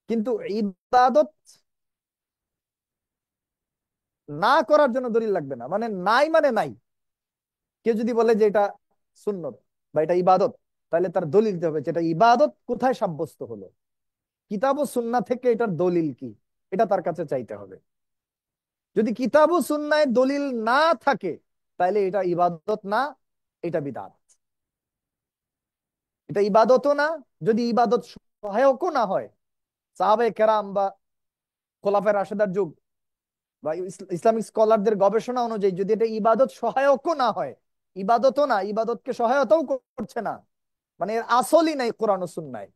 কিন্তু ইবাদত না করার জন্য দলিল লাগবে না, মানে নাই মানে নাই। কেউ যদি বলে যে এটা সুন্নত বা এটা ইবাদত, তাহলে তার দলিল দিতে হবে যেটা ইবাদত কোথায় সাব্যস্ত হলো, কিতাব ও সুন্নাহ থেকে এটার দলিল কি, এটা তার কাছে চাইতে হবে। যদি কিতাব ও সুন্নাহে দলিল না থাকে, তাহলে এটা ইবাদত না, এটা বিদআত। এটা ইবাদতও না, যদি ইবাদত সহায়কও না হয়। সাহাবায়ে কেরাম বা খোলাফায়ে রাশেদার যুগ বা ইসলামিক স্কলারদের গবেষণা অনুযায়ী যদি এটা ইবাদত সহায়কও না হয়, ইবাদতও না, ইবাদতকে সহায়তাও করছে না, মানে এর আসলই নাই কোরআন ও সুন্নায়,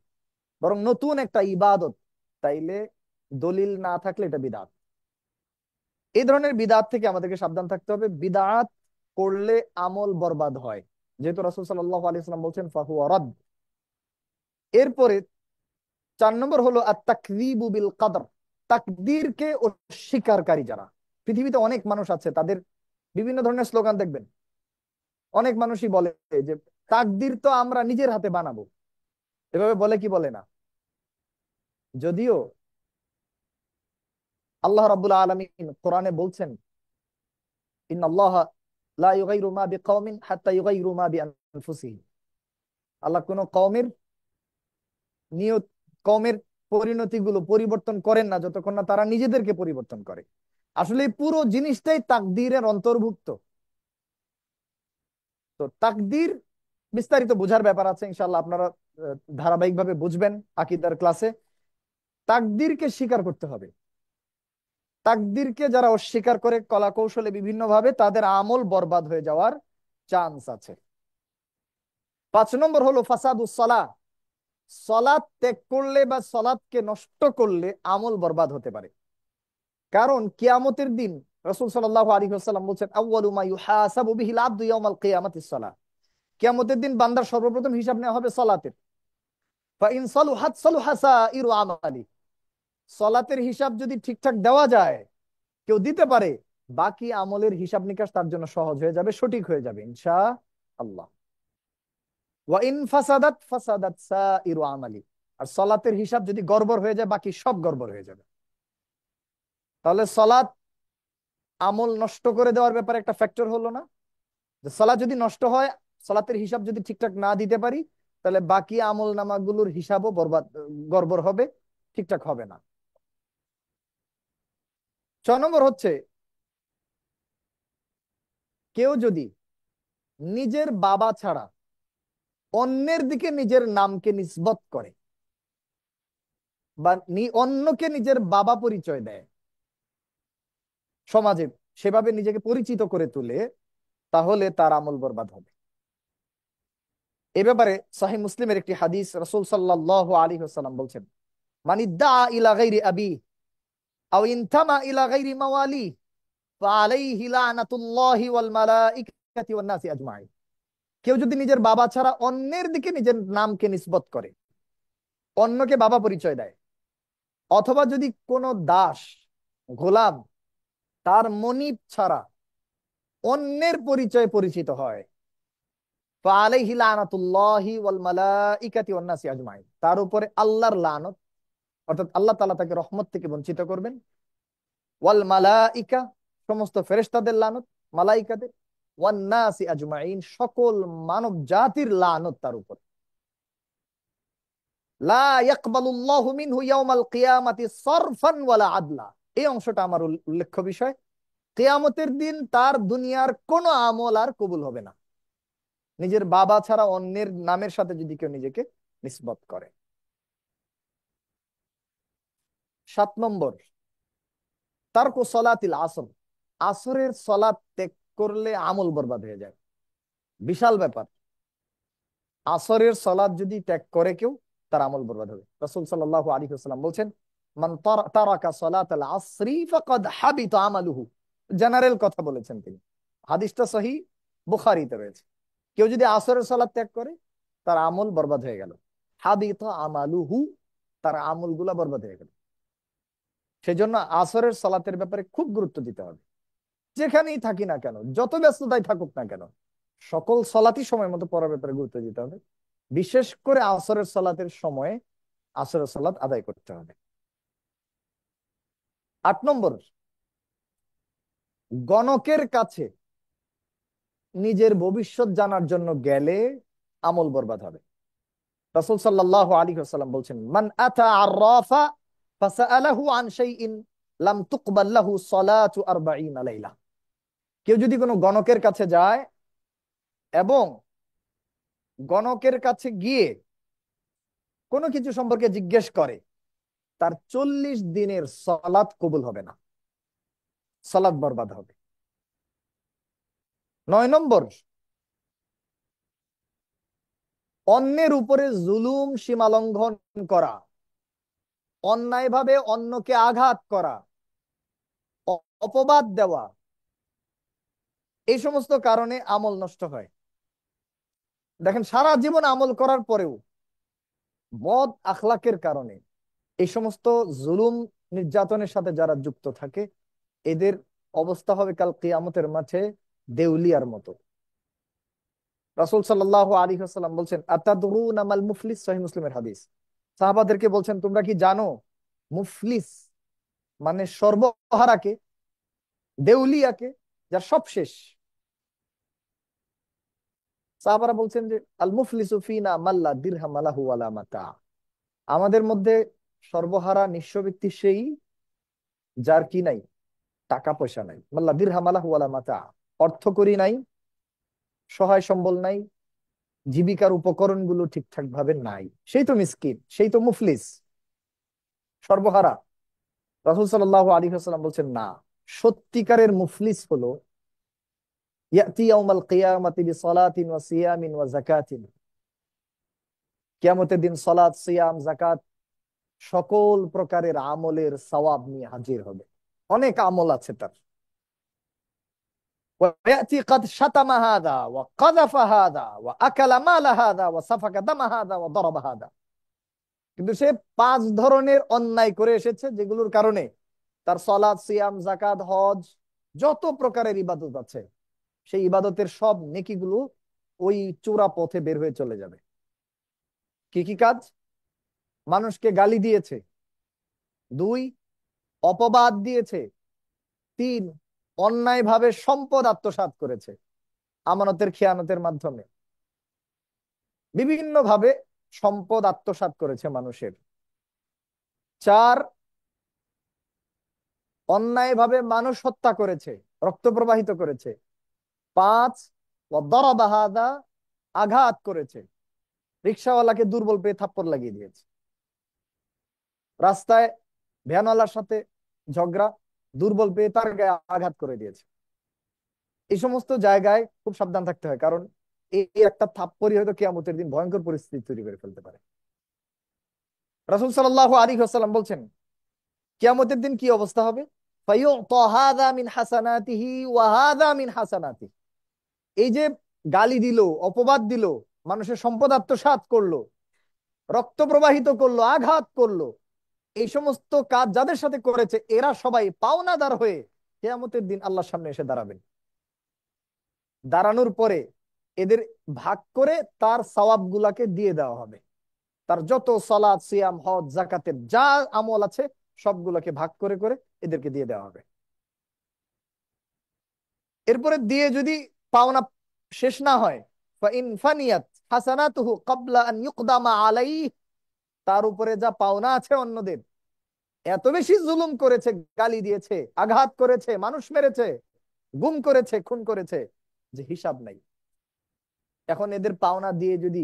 বরং নতুন একটা ইবাদত, তাইলে দলিল না থাকলে এটা বিদআত। এই ধরনের বিদআত থেকে আমাদেরকে সাবধান থাকতে হবে। বিদআত করলে আমল বরবাদ হয়, যেহেতু রাসূল সাল্লাল্লাহু আলাইহি ওয়াসাল্লাম বলছেন ফাহুয়া রাদ। এরপরে 4 নম্বর হলো আত তাকযীবু বিল কদর, তাকদীরকে অস্বীকারী যারা। পৃথিবীতে অনেক মানুষ আছে, তাদের বিভিন্ন ধরনের স্লোগান দেখবেন। অনেক মানুষই বলে যে তাকদীর তো আমরা নিজের হাতে বানাবো, এভাবে বলে কি বলে না? যদিও আল্লাহ রাব্বুল আলামিন কোরআনে বলছেন, ইন্নাল্লাহা লা ইউগাইরু মা বিকওমিন হাত্তা ইউগাইরু মা বিআনফুসিহিম। আল্লাহ কোন কওমের নিয়ত, কওমের পরিণতিগুলো পরিবর্তন করেন না যতক্ষণ না তারা নিজেদেরকে পরিবর্তন করে। আসলে এই পুরো জিনিসটাই তাকদীরের অন্তর্ভুক্ত। তো তাকদীর বিস্তারিত বোঝার ব্যাপার আছে, ইনশাআল্লাহ আপনারা ধারাবাহিকভাবে বুঝবেন আকীদার ক্লাসে। তাকদীরকে স্বীকার করতে হবে। তাকদীরকে যারা অস্বীকার করে কলা কৌশলে বিভিন্ন ভাবে, তাদের আমল বরবাদ হয়ে যাওয়ার চান্স আছে। 5 নম্বর হলো ফাসাদুস সালাহ। সলাত ত্যাগ করলে বা সলাতকে নষ্ট করলে আমল বরবাদ হতে পারে। কারণ কিয়ামতের দিন রাসূল সাল্লাল্লাহু আলাইহি ওয়াসাল্লাম বলেন, আউয়ালু মা ইউহাসাবু বিহিল আবদু ইয়াউমাল কিয়ামাতিস সালাহ। কিয়ামতের দিন বান্দার সর্বপ্রথম হিসাব নেওয়া হবে সলাতের। ফা ইন সালুহাত সালুহা সাইরু আমালি। সলাতের হিসাব যদি ঠিকঠাক দেওয়া যায়, কেউ দিতে পারে, বাকি আমলের হিসাব নিকাশ তার জন্য সহজ হয়ে যাবে, সঠিক হয়ে যাবে ইনশাআল্লাহ। ওয়া ইন ফাসাদাত ফাসাদাত সাইরু আমালি। আর সলাতের হিসাব যদি গড়বড় হয়ে যায়, বাকি সব গড়বড় হয়ে যাবে। তাহলে সলাত আমল নষ্ট করে দেওয়ার ব্যাপারে একটা ফ্যাক্টর হলো না, যে সলাত যদি নষ্ট হয়, সলাতের হিসাব যদি ঠিকঠাক না দিতে পারি, তাহলে বাকি আমল নামাগুলোর হিসাবও বরবাদ, গড়বড় হবে, ঠিকঠাক হবে না। 6 নম্বর হচ্ছে, কেউ যদি নিজের বাবা ছাড়া অন্যের দিকে নিজের নামকে নিসবত করে বা অন্যকে নিজের বাবা পরিচয় দেয়, সমাজে সেভাবে নিজেকে পরিচিত করে তুলে, তাহলে তার আমল বরবাদ হবে। এ ব্যাপারে সহিহ মুসলিমের একটি হাদিস, রাসূল সাল্লাল্লাহু আলাইহি ওয়াসাল্লাম বলছেন, মান ইদ্দা ইলা গায়রি আবি আও ইনতামা ইলা গায়রি মাওয়ালি ফাআলাইহি লানাতুল্লাহি ওয়াল মালাইকাতি ওয়ান নাসি আজমাইন। কেউ যদি নিজের বাবা ছাড়া অন্যের দিকে নিজের নামকে নিসবত করে, অন্যকে বাবা পরিচয় দেয়, অথবা যদি কোনো দাস, গোলাম তার মনিব ছাড়া অন্যের পরিচয়ে পরিচিত হয়, ফাআলাইহি লানাতুল্লাহি ওয়াল মালাইকাতি ওয়ান নাসি আজমাইন, তার উপরে আল্লাহর লানত, অর্থাৎ আল্লাহ তাআলা তাকে রহমত থেকে বঞ্চিত করবেন, ওয়াল মালাইকা, সমস্ত ফেরেশতাদের লানত, মালাইকাদের, ওয়ান নাসি আজমাইন, সকল মানব জাতির লানত তার উপর। লা ইয়াকবালুল্লাহু মিনহু ইয়াউমাল কিয়ামাতি সারফান ওয়ালা আদলা। এই অংশটা আমার উল্লেখ্য বিষয়। কিয়ামতের দিন তার দুনিয়ার কোনো আমল আর কবুল হবে না, নিজের বাবা ছাড়া অন্যের নামের সাথে যদি কেউ নিজেকে নিসবত করে। 7 নম্বর, তারকু সলাতিল আসর। আসরের সলাত ত্যাগ করলে আমল বরবাদ হয়ে যায়, বিশাল ব্যাপার। আসরের সলাত যদি ত্যাগ করে কেউ, তার আমল বরবাদ হবে। রাসূল সাল্লাল্লাহু আলাইহি ওয়াসাল্লাম বলেন, মান তারাকা সলাতাল আসরি ফাকাদ হাবিতা আমালুহু। জেনারেল কথা বলেছেন তিনি, হাদিসটা সহিহ বুখারীতে রয়েছে। কেউ যদি আসরের সালাত ত্যাগ করে, তার আমল বরবাদ হয়ে গেল। হাবিতা আমালুহু, তার আমলগুলা বরবাদ হয়ে গেল। সেজন্য আসরের সালাতের ব্যাপারে খুব গুরুত্ব দিতে হবে। যেখানেই থাকি না কেন, যত ব্যস্ততায় থাকুক না কেন, সকল সালাতই সময় মতো পড়ার ব্যাপারে গুরুত্ব দিতে হবে। বিশেষ করে আসরের সালাতের সময়ে আসরের সালাত আদায় করতে হবে। 8 নম্বর, গণকের কাছে নিজের ভবিষ্যৎ জানার জন্য গেলে আমল বরবাদ হবে। রাসূল সাল্লাল্লাহু আলাইহি ওয়াসাল্লাম বলছেন, মান আতা আররাফা ফাসাআলাহু আন শাইইন লাম তুকবাল লাহু সালাতু 40 লাইলা। কেউ যদি কোনো গণকের কাছে যায় এবং গণকের কাছে গিয়ে কোনো কিছু সম্পর্কে জিজ্ঞেস করে, তার 40 দিনের সালাত কবুল হবে না, সালাত বরবাদ হবে। 9 নম্বর, অন্যের উপরে জুলুম, সীমা লঙ্ঘন করা, অন্যায়ভাবে অন্যকে আঘাত করা, অপবাদ দেওয়া, এই সমস্ত কারণে আমল নষ্ট হয়। দেখেন, সারা জীবন আমল করার পরেও বদ আখলাকের কারণে এই সমস্ত জুলুম, নির্যাতনের সাথে যারা যুক্ত থাকে, এদের অবস্থা হবে কাল কিয়ামতের মাঠে দেউলিয়ার মতো। রাসূল সাল্লাল্লাহু আলাইহি ওয়াসাল্লাম বলছেন, আতাদরুনা মাল মুফলিস, সহিহ মুসলিমের হাদিস। সাহাবাদেরকে বলছেন, তোমরা কি জানো মুফলিস মানে সর্বহারাকে, দেউলিয়াকে, যার সব শেষ? সাহাবারা বলছেন যে আল মুফলিসু ফিনা মাল্লা দিরহাম লাহু ওয়ালা মাতা, আমাদের মধ্যে সর্বহারা নিঃস্ব ব্যক্তি সেই যার কি নাই, টাকা পয়সা নাই, মাল্লা দিরহাম লাহু ওয়ালা মাতা, অর্থ করি নাই, সহায় সম্বল নাই, জীবিকার উপকরণগুলো ঠিকঠাক ভাবে নাই, সেই তো মিসকিন, সেই তো মুফলিস, সর্বহারা। রাসূল সাল্লাল্লাহু আলাইহি ওয়াসাল্লাম বলছেন না, সত্যিকারের মুফলিস হলো ইয়াতি ইয়াউমাল কিয়ামাতি বিসালাতিন ওয়া সিয়ামিন ওয়া যাকাতিন, কিয়ামতের দিন সালাত, সিয়াম, যাকাত সকল প্রকারের আমলের সওয়াব নিয়ে হাজির হবে। অনেক আমল আছে তার। ويأتي قد شتم هذا وقذف هذا وأكل مال هذا وسفك دم هذا وضرب هذا, কিন্তু সে পাঁচ ধরনের অন্যায় করে এসেছে যেগুলোর কারণে তার সালাত, সিয়াম, যাকাত, হজ যত প্রকারের ইবাদত আছে সেই ইবাদতের সব নেকিগুলো ওই চূড়া পথে বের হয়ে চলে যাবে। কি কি কাজ? মানুষকে গালি দিয়েছে, 2 অপবাদ দিয়েছে, 3 অন্যায়ভাবে সম্পদ আত্মসাৎ করেছে, আমানতের খেয়ানতের মাধ্যমে বিভিন্ন ভাবে সম্পদ আত্মসাৎ করেছে মানুষের, 4 অন্যায়ভাবে মানুষ হত্যা করেছে, রক্ত প্রবাহিত করেছে, 5 ওয়াদারাবা হাদা, আঘাত করেছে, রিকশাওয়ালাকে দুর্বল পেয়ে থাপ্পড় লাগিয়ে দিয়েছে, রাস্তায় ভ্যানওয়ালার সাথে ঝগড়া, দুর্বল পেয়ে তার গায়ে আঘাত করে দিয়েছে। এই সমস্ত জায়গায় খুব সাবধান থাকতে হয়, কারণ এই একটা থাপ্পড়ই হয়তো কিয়ামতের দিন ভয়ঙ্কর পরিস্থিতি তৈরি করে ফেলতে পারে। রাসূল সাল্লাল্লাহু আলাইহি ওয়াসাল্লাম বলছেন কিয়ামতের দিন কি অবস্থা হবে? ফায়ুতা হাযা মিন হাসানাতিহি ওয়া হাযা মিন হাসানাতিহি, এই যে গালি দিল, অপবাদ দিল, মানুষের সম্পদ আত্মসাৎ করলো, রক্ত প্রবাহিত করলো, আঘাত করলো, এই সমস্ত কাজ যাদের সাথে করেছে এরা সবাই পাওনাদার হয়ে কিয়ামতের দিন আল্লাহর সামনে এসে দাঁড়াবেন। দাঁড়ানোর পরে এদের ভাগ করে তার সওয়াব গুলাকে দিয়ে দেওয়া হবে। তার যত সালাত, সিয়াম, হজ, যাকাতের যা আমল আছে সবগুলোকে ভাগ করে করে এদেরকে দিয়ে দেওয়া হবে। এরপরে দিয়ে যদি পাওনা শেষ না হয়, ফাইন ফানিয়াত হাসানাতুহু ক্বাবলা আন ইউকদামা আলাইহি, তার উপরে যা পাওনা আছে অন্যদের, এত বেশি জুলুম করেছে, গালি দিয়েছে, আঘাত করেছে, মানুষ মেরেছে, গুম করেছে, খুন করেছে, যে হিসাব নাই। এখন এদের পাওনা দিয়ে যদি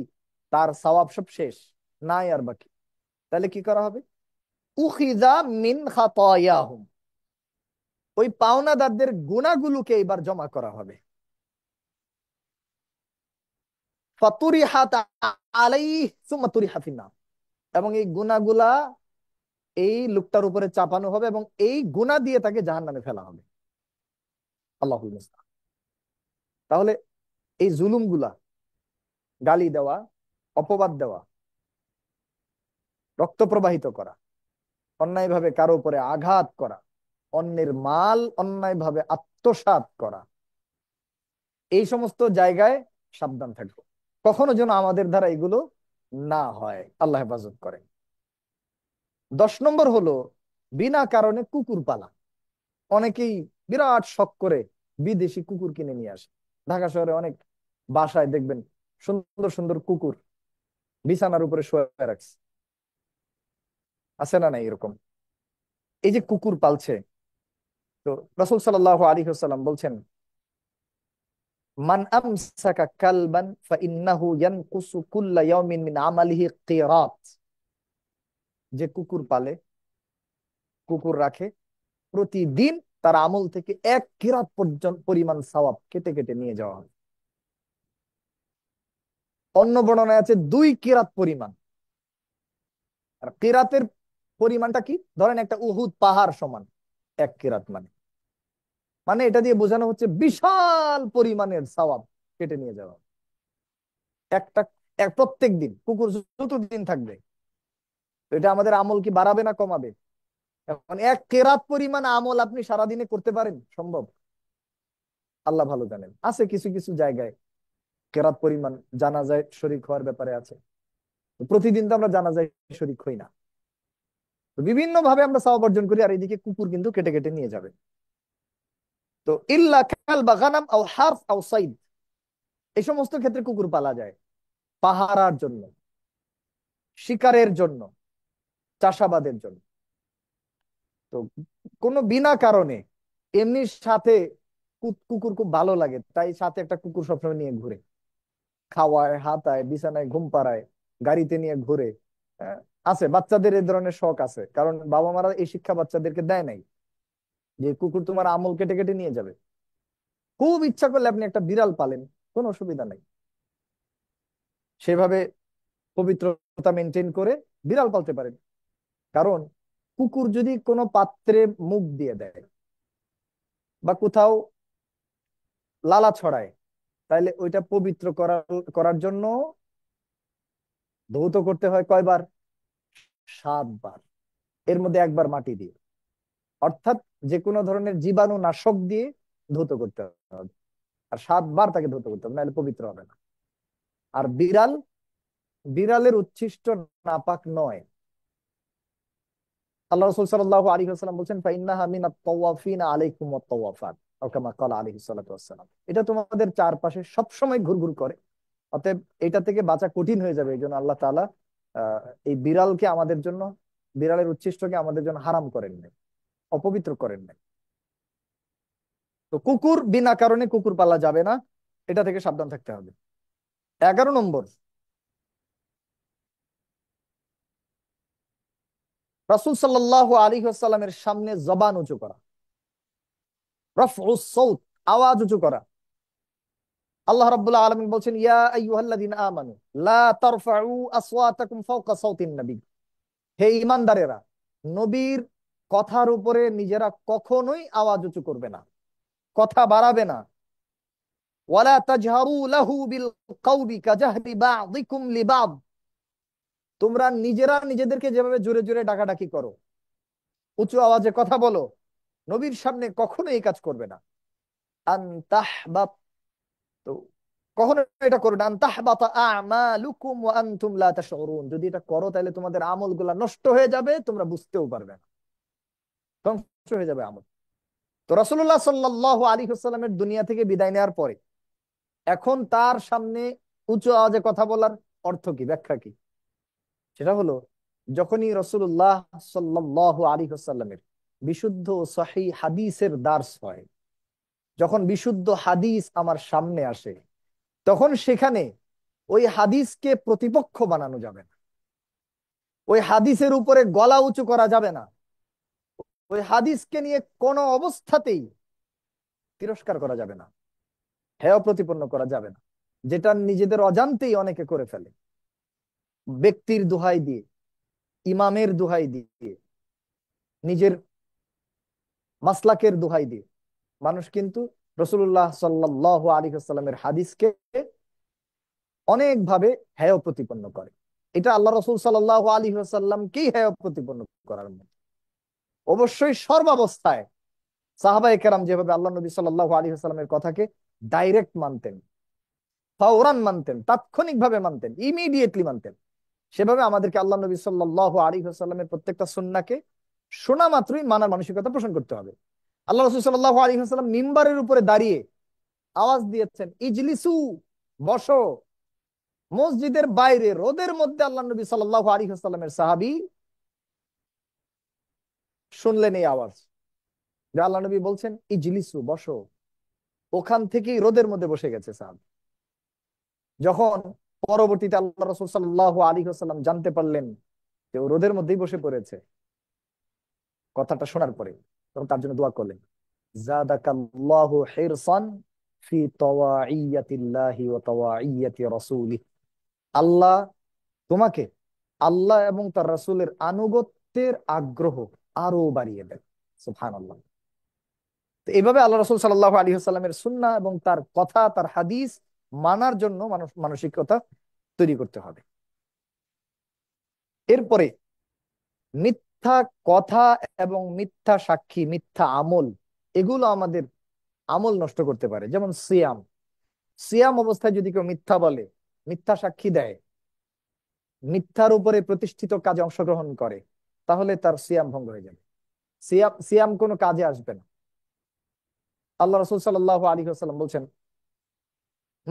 তার সওয়াব সব শেষ, নাই আর বাকি, তাহলে কি করা হবে? উখিযা মিন খাতায়াহুম, ওই পাওনাদারদের গুনাহগুলোকে এবার জমা করা হবে। ফাতুরিহাত আলাইহি সুম্মা তুরিহা ফিন্নার, এবং এই গুনাহগুলা এই লোকটার উপরে চাপানো হবে এবং এই গুনাহ দিয়ে তাকে জাহান্নামে ফেলা হবে। আল্লাহুল মুস্তাআন। তাহলে এই জুলুমগুলা, গালি দেওয়া, অপবাদ দেওয়া, রক্ত প্রবাহিত করা, অন্যায়ভাবে কারো উপরে আঘাত করা, অন্যের মাল অন্যায়ভাবে আত্মসাৎ করা, এই সমস্ত জায়গায় সাবধান থাকবো, কখনো যেন আমাদের দ্বারা এগুলো না হয়, আল্লাহ হেফাজত করেন। 10 নম্বর হলো বিনা কারণে কুকুর পালা। অনেকেই বিরাট শখ করে বিদেশি কুকুর কিনে নিয়ে আসে। ঢাকা শহরে অনেক বাসায় দেখবেন সুন্দর সুন্দর কুকুর বিছানার উপরে শুয়ে রাখছে, আছে না নাই এরকম? এই যে কুকুর পালছে, তো রাসূল সাল্লাল্লাহু আলাইহি ওয়াসাল্লাম বলছেন মান আমসাকা কালবান ফাইন্নাহু ইয়ানকুসু কুল্লা ইয়াউমিন মিন আমালিহি কিরাত, যে কুকুর পালে, কুকুর রাখে, প্রতিদিন তার আমল থেকে 1 কিরাত পর্যন্ত পরিমাণ সওয়াব কেটে কেটে নিয়ে যাওয়া হয়। অন্য বর্ণনায় আছে 2 কিরাত পরিমাণ। আর কিরাতের পরিমাণটা কি? ধরেন একটা উহুদ পাহাড় সমান 1 কিরাত, মানে মানে এটা দিয়ে বোঝানো হচ্ছে বিশাল পরিমাণের সওয়াব কেটে নিয়ে যাওয়া। একটা প্রত্যেক দিন কুকুর যতদিন থাকবে, তো এটা আমাদের আমল কি বাড়াবে না কমাবে? এখন 1 কিরাত পরিমাণ আমল আপনি সারাদিনে করতে পারেন? সম্ভব? আল্লাহ ভালো জানেন। আছে কিছু কিছু জায়গায় কেরাত পরিমাণ জানাজায় শরীক হওয়ার ব্যাপারে আছে, তো প্রতিদিন তো আমরা জানাজায় শরীক হই না, তো বিভিন্ন ভাবে আমরা সওয়াব অর্জন করি, আর এইদিকে কুকুর কিন্তু কেটে কেটে নিয়ে যাবে। তো ইল্লা কালবা গানাম আও হারস আও সাইদ, এই সমস্ত ক্ষেত্রে কুকুর পালা যায় পাহারার জন্য, শিকারের জন্য, চাষাবাদের জন্য। তো কোনো বিনা কারণে এমনি সাথে কুকুর খুব ভালো লাগে তাই সাথে একটা কুকুর সবসময় নিয়ে ঘুরে, খাওয়ায়, হাতায়, বিছানায় ঘুম পাড়ায়, গাড়িতে নিয়ে ঘুরে। হ্যাঁ, আছে বাচ্চাদের এই ধরনের শখ আছে, কারণ বাবা মারা এই শিক্ষা বাচ্চাদেরকে দেয় নাই যে কুকুর তোমার আমল কেটে কেটে নিয়ে যাবে। খুব ইচ্ছা করলে আপনি একটা বিড়াল পালেন, কোনো অসুবিধা নাই। সেভাবে পবিত্রতা মেনটেন করে বিড়াল পালতে পারেন। কারণ কুকুর যদি কোনো পাত্রে মুখ দিয়ে দেয় বা কোথাও লালা ছড়ায়, তাহলে ওইটা পবিত্র করার জন্য ধৌত করতে হয় কয়বার? 7 বার। এর মধ্যে একবার মাটি দিয়ে, অর্থাৎ যে কোনো ধরনের জীবাণু নাশক দিয়ে ধৌত করতে হবে। আর 7 বার তাকে ধৌত করতে হবে, নাহলে পবিত্র হবে না। আর বিড়াল, বিড়ালের উচ্ছিষ্ট নাপাক নয়। আল্লাহ রাসূল সাল্লাল্লাহু আলাইহি ওয়াসাল্লাম বলেন, ফাইন্নাহা মিনাত তাওয়াফিনা আলাইকুম ওয়াত তাওয়াফাত, আও কামা ক্বালা আলাইহিস সালাতু ওয়াসসালাম। এটা তোমাদের চারপাশে সব সময় ঘুরঘুর করে, অতএব এটা থেকে বাঁচা কঠিন হয়ে যাবে। এই জন্য আল্লাহ তাআলা আহ এই বিড়ালকে আমাদের জন্য, বিড়ালের উচ্ছিষ্টকে আমাদের জন্য হারাম করেন নাই, অপবিত্র করেন নাই। তো কুকুর, বিনা কারণে কুকুর পালা যাবে না, এটা থেকে সাবধান থাকতে হবে। 11 নম্বর, রাসূল সাল্লাল্লাহু আলাইহি ওয়াসাল্লামের সামনে জবান উঁচু করা, রফউস সাউত, আওয়াজ উঁচু করা। আল্লাহ রাব্বুল আলামিন বলছেন, ইয়া আইয়ুহাল্লাযীনা আমানু লা তারফাউ আসওয়াতাকুম ফাওকা সাউতিন নবী। হে ঈমানদারেরা, নবীর কথার উপরে নিজেরা কখনোই আওয়াজ উঁচু করবে না, কথা বাড়াবে না। ওয়ালা তাজহারু লাহু বিল কওলি কাজাহরি বাযিকুম লিবাদ। তোমরা নিজেরা নিজেদেরকে যেভাবে জোরে জোরে ডাকাডাকি করো, উঁচু আওয়াজে কথা বলো, নবীর সামনে কখনো এই কাজ করবে না। আন তাহবাত, তো কখনো এটা করবে না। আন তাহবাতা আমালুকুম ওয়া আনতুম লা তাশউরুন। যদি এটা করো তাহলে তোমাদের আমলগুলা নষ্ট হয়ে যাবে, তোমরা বুঝতেও পারবে না, ধ্বংস হয়ে যাবে আমল। তো রাসূলুল্লাহ সাল্লাল্লাহু আলাইহি ওয়াসাল্লামের দুনিয়া থেকে বিদায় নেওয়ার পরে এখন তার সামনে উঁচু আওয়াজে কথা বলার অর্থ কি, ব্যাখ্যা কি? সেটা হলো, যখনই রাসূলুল্লাহ সাল্লাল্লাহু আলাইহি ওয়াসাল্লামের বিশুদ্ধ সহিহ হাদিসের দার্স হয়, যখন বিশুদ্ধ হাদিস আমার সামনে আসে, তখন সেখানে ওই হাদিসকে প্রতিপক্ষ বানানো যাবে না, ওই হাদিসের উপরে গলা উঁচু করা যাবে না, ওই হাদিসকে নিয়ে কোনো অবস্থাতেই তিরস্কার করা যাবে না, হেয় প্রতিপন্ন করা যাবে না, যেটা নিজেদের অজান্তেই অনেকে করে ফেলে। ব্যক্তির দোহাই দিয়ে, ইমামের দোহাই দিয়ে, নিজের মাসলাকের দোহাই দিয়ে মানুষ কিন্তু রাসূলুল্লাহ সাল্লাল্লাহু আলাইহি ওয়াসাল্লামের হাদিসকে অনেক ভাবে হেয় প্রতিপন্ন করে। এটা আল্লাহ রাসূল সাল্লাল্লাহু আলাইহি ওয়াসাল্লামকেই হেয় প্রতিপন্ন করার মতো। অবশ্যই সর্বাবস্থায় সাহাবায়ে কেরাম যেভাবে আল্লাহ নবী সাল্লাল্লাহু আলাইহি ওয়াসাল্লামের কথাকে ডাইরেক্ট মানতেন, ফাওরান মানতেন, তাৎক্ষণিকভাবে মানতেন, ইমিডিয়েটলি মানতেন, সেভাবে আমাদেরকে আল্লাহ নবী সাল্লাল্লাহু আলাইহি ওয়াসাল্লামের প্রত্যেকটা সুন্নাহকে শোনা মাত্রই মানার মানসিকতা পোষণ করতে হবে। আল্লাহ রাসূল সাল্লাল্লাহু আলাইহি ওয়াসাল্লাম মিম্বারের উপরে দাঁড়িয়ে আওয়াজ দিয়েছেন, ইজলিসু, বসো। মসজিদের বাইরে রোদের মধ্যে আল্লাহ নবী সাল্লাল্লাহু আলাইহি ওয়াসাল্লামের সাহাবী শুনলেন এই আওয়াজ, যে আল্লাহ নবী বলছেন ইজলিসু, বসো। ওখান থেকেই রোদের মধ্যে বসে গেছে সাহাবী। যখন পরবর্তীতে আল্লাহ রাসূল সাল্লাল্লাহু আলাইহি ওয়াসাল্লাম জানতে পারলেন যে ও রোদের মধ্যেই বসে পড়েছে, কথাটা শোনার পরে তখন তার জন্য দোয়া করলেন, জাদাকাল্লাহু হিরসান ফি তাওয়াইয়াতিল্লাহি ওয়া তাওয়াইয়াতি রাসূলিহি। আল্লাহ তোমাকে, আল্লাহ এবং তার রাসূলের আনুগত্যের আগ্রহ আরো বাড়িয়ে দেন। সুবহানাল্লাহ। তো এইভাবে আল্লাহ রাসূল সাল্লাল্লাহু আলাইহি ওয়াসাল্লামের সুন্নাহ এবং তার কথা, তার হাদিস মানার জন্য মানসিকতা তৈরি করতে হবে। এরপরে মিথ্যা কথা এবং মিথ্যা সাক্ষী, মিথ্যা আমল, এগুলো আমাদের আমল নষ্ট করতে পারে। যেমন সিয়াম, সিয়াম অবস্থায় যদি কেউ মিথ্যা বলে, মিথ্যা সাক্ষী দেয়, মিথ্যার উপরে প্রতিষ্ঠিত কাজে অংশগ্রহণ করে, তাহলে তার সিয়াম ভঙ্গ হয়ে যাবে, সিয়াম সিয়াম কোনো কাজে আসবে না। আল্লাহ রাসূল সাল্লাল্লাহু আলাইহি ওয়াসাল্লাম বলছেন,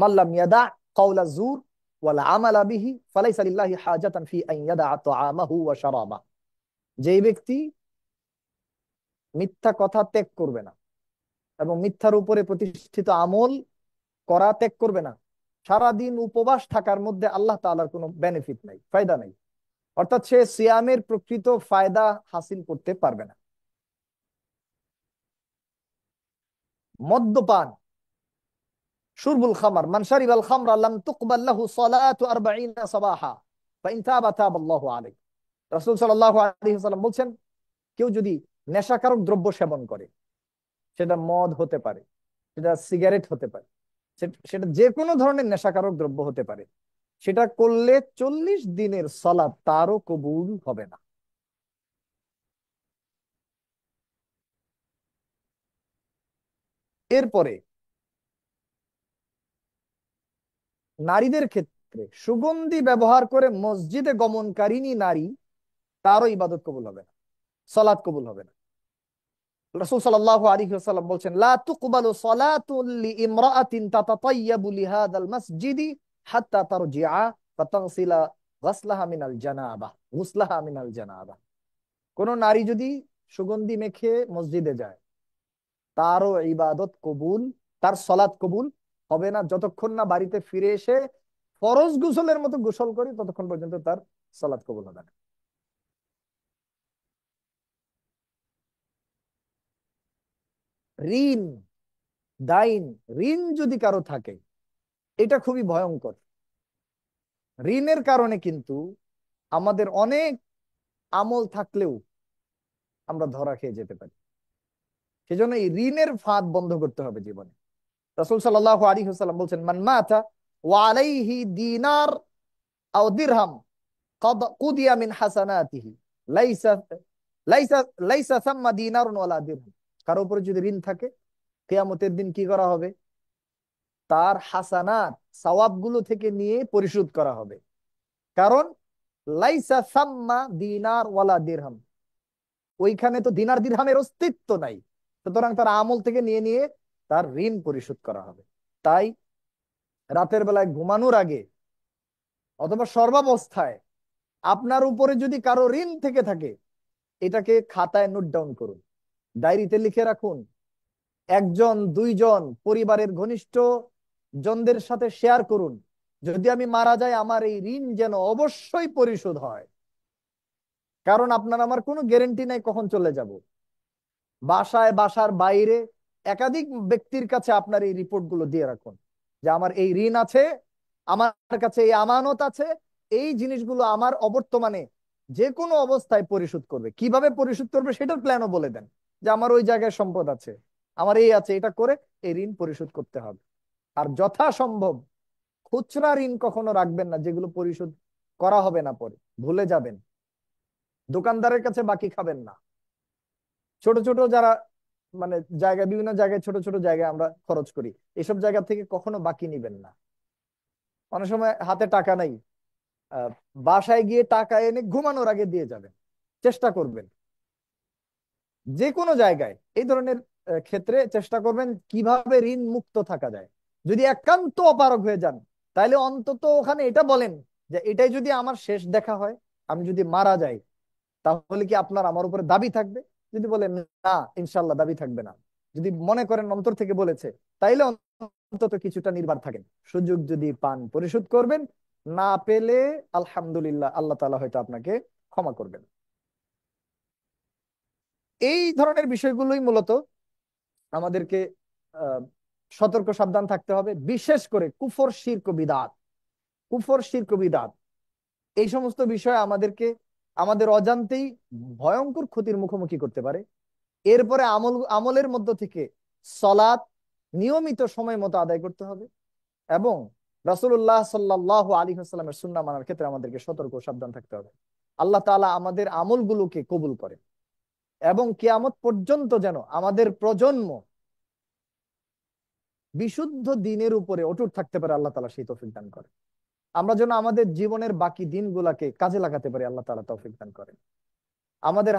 মাল্লাম ইয়াদা কাওলা যুর ওয়াল আমালা বিহি ফালাইসা লিল্লাহি হাজাতান ফি আন ইয়াদা তাআমাহু ওয়া শারাবা। যেই ব্যক্তি মিথ্যা কথা ত্যাগ করবে না এবং মিথ্যার উপরে প্রতিষ্ঠিত আমল করা ত্যাগ করবে না, সারা দিন উপবাস থাকার মধ্যে আল্লাহ তাআলার কোনো বেনিফিট নাই, ফায়দা নাই। অর্থাৎ সে সিয়ামের প্রকৃত ফায়দা হাসিল করতে পারবে না। মদ্যপান, শুরবুল খামার, মান শারিবাল খামরা লাম তুকবাল লাহু সালাতু 40 সাবাহা ফা ইন তাবা তাবাল্লাহু আলাইহি। রাসূল সাল্লাল্লাহু আলাইহি ওয়াসাল্লাম বলছেন, কেউ যদি নেশাকারক দ্রব্য সেবন করে, সেটা মদ হতে পারে, সেটা সিগারেট হতে পারে, সেটা যে কোনো ধরনের নেশাকারক দ্রব্য হতে পারে, সেটা করলে 40 দিনের সালাত তারও কবুল হবে না। এরপরে নারীদের ক্ষেত্রে সুগন্ধি ব্যবহার করে মসজিদে গমনকারিনী নারী, তারও ইবাদত কবুল হবে না, সালাত কবুল হবে না। রাসূল সাল্লাল্লাহু আলাইহি ওয়াসাল্লাম বলছেন, লা তুকবালু সালাতুন লিইমরাআতিন তাতাতায়্যাবু লিহাদাল মাসজিদি হাত্তা তারজিআ ফাতাগসিলা গাসলাহা মিনাল জানাবাহ গুসলাহা মিনাল জানাবাহ। কোন নারী যদি সুগন্ধি মেখে মসজিদে যায়, তারও ইবাদত কবুল, তার সালাত কবুল হবে না যতক্ষণ না বাড়িতে ফিরে এসে ফরজ গোসলের মতো গোসল করে, ততক্ষণ পর্যন্ত তার সালাত কবুল হবে না। ঋণ, দাইন, ঋণ যদি কারো থাকে, এটা খুবই ভয়ঙ্কর। ঋণের কারণে কিন্তু আমাদের অনেক আমল থাকলেও আমরা ধরা খেয়ে যেতে পারি। সেজন্য এই ঋণের ফাঁদ বন্ধ করতে হবে জীবনে। রাসূল সাল্লাল্লাহু আলাইহি ওয়াসাল্লাম বলছেন, মান মাতা ওয়া আলাইহি দিনার আও দিরহাম কুদিয়া মিন হাসানাতিহি লাইসা লাইসা লাইসা সাম্মা দিনারুন ওয়ালা দিরহাম। কারো উপরে যদি ঋণ থাকে, কিয়ামতের দিন কি করা হবে? তার হাসানাত, সওয়াব গুলো থেকে নিয়ে পরিশোধ করা হবে। কারণ লাইসা সাম্মা দিনার ওয়ালা দিরহাম, ওইখানে তো দিনার দিরহামের অস্তিত্ব নাই। সুতরাং তার আমল থেকে নিয়ে নিয়ে তার ঋণ পরিশোধ করা হবে। তাই রাতের বেলায় ঘুমানোর আগে অথবা সর্বাবস্থায় আপনার উপরে যদি কারো ঋণ থেকে থাকে, এটাকে খাতায় নোট ডাউন করুন, ডায়েরিতে লিখে রাখুন। একজন, দুইজন, পরিবারের ঘনিষ্ঠ জনদের সাথে শেয়ার করুন, যদি আমি মারা যাই আমার এই ঋণ যেন অবশ্যই পরিশোধ হয়। কারণ আপনার আমার কোনো গ্যারান্টি নাই কখন চলে যাব। বাসায়, বাসার বাইরে একাধিক ব্যক্তির কাছে আপনার এই রিপোর্ট গুলো দিয়ে রাখুন, যে আমার এই ঋণ আছে, আমার কাছে এই আমানত আছে, এই জিনিসগুলো আমার অবর্তমানে যে কোনো অবস্থায় পরিশোধ করবে। কিভাবে পরিশোধ করবে সেটার প্ল্যানও বলে দেন, যে আমার ওই জায়গায় সম্পদ আছে, আমার এই আছে, এটা করে এই ঋণ পরিশোধ করতে হবে। আর যথাসম্ভব খুচরা ঋণ কখনো রাখবেন না, যেগুলো পরিশোধ করা হবে না, পরে ভুলে যাবেন। দোকানদারের কাছে বাকি খাবেন না। ছোট ছোট যারা মানে জায়গায়, বিভিন্ন জায়গায়, ছোট ছোট জায়গায় আমরা খরচ করি, এসব জায়গা থেকে কখনো বাকি নিবেন না। অনেক সময় হাতে টাকা নাই, আহ, বাসায় গিয়ে টাকা এনে ঘুমানোর আগে দিয়ে যাবেন, চেষ্টা করবেন। যে কোনো জায়গায় এই ধরনের ক্ষেত্রে চেষ্টা করবেন কিভাবে ঋণ মুক্ত থাকা যায়। যদি একান্ত অপারগ হয়ে যান, তাহলে অন্তত ওখানে এটা বলেন যে এটাই যদি আমার শেষ দেখা হয়, আমি যদি মারা যাই, তাহলে কি আপনার আমার উপরে দাবি থাকবে? যদি বলেন না, ইনশাল্লাহ দাবি থাকবে না, যদি মনে করেন অন্তর থেকে বলেছে, তাইলে অন্তত কিছুটা নির্ভর থাকেন। সুযোগ যদি পান পরিশোধ করবেন, না পেলে আলহামদুলিল্লাহ, আল্লাহ তাআলা হয়তো আপনাকে ক্ষমা করবেন। এই ধরনের বিষয়গুলোই মূলত আমাদেরকে আহ সতর্ক সাবধান থাকতে হবে। বিশেষ করে কুফর, শিরক, বিদআত, কুফর, শিরক, বিদআত, এই সমস্ত বিষয় আমাদেরকে আমাদের অজান্তেই ভয়ঙ্কর ক্ষতির মুখোমুখি করতে পারে। এরপরে আমলের মধ্য থেকে সলাৎ নিয়মিত সময় মতো আদায় করতে হবে এবং রাসূলুল্লাহ সাল্লাল্লাহু আলাইহি ওয়াসাল্লামের সুন্নাহ মানার ক্ষেত্রে আমাদেরকে সতর্ক সাবধান থাকতে হবে। আল্লাহ তাআলা আমাদের আমলগুলোকে কবুল করেন এবং কিয়ামত পর্যন্ত যেন আমাদের প্রজন্ম বিশুদ্ধ দ্বীনের উপরে অটুট থাকতে পারে, আল্লাহ তাআলা সেই তৌফিক দান করেন। আমরা যেন আমাদের জীবনের বাকি দিনগুলোকে কাজে লাগাতে পারি, আল্লাহ তাআলা তৌফিক দান করেন। আমাদের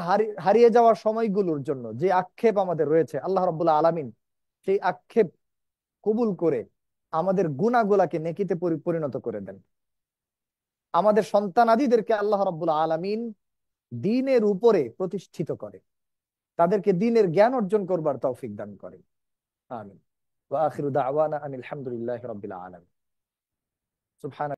হারিয়ে যাওয়ার সময়গুলোর জন্য যে আক্ষেপ আমাদের রয়েছে, আল্লাহ রাব্বুল আলামিন সেই আক্ষেপ কবুল করে আমাদের গুনাহগুলাকে নেকিতে পরিণত করে দেন। আমাদের সন্তানাদিদেরকে আল্লাহ রাব্বুল আলামিন দ্বীনের উপরে প্রতিষ্ঠিত করে, তাদেরকে দ্বীনের জ্ঞান অর্জন করবার তৌফিক দান করে। আমিন। ওয়া আখিরু দাওয়ানা আনিল হামদুলিল্লাহি রাব্বিল আলামিন। সুবহান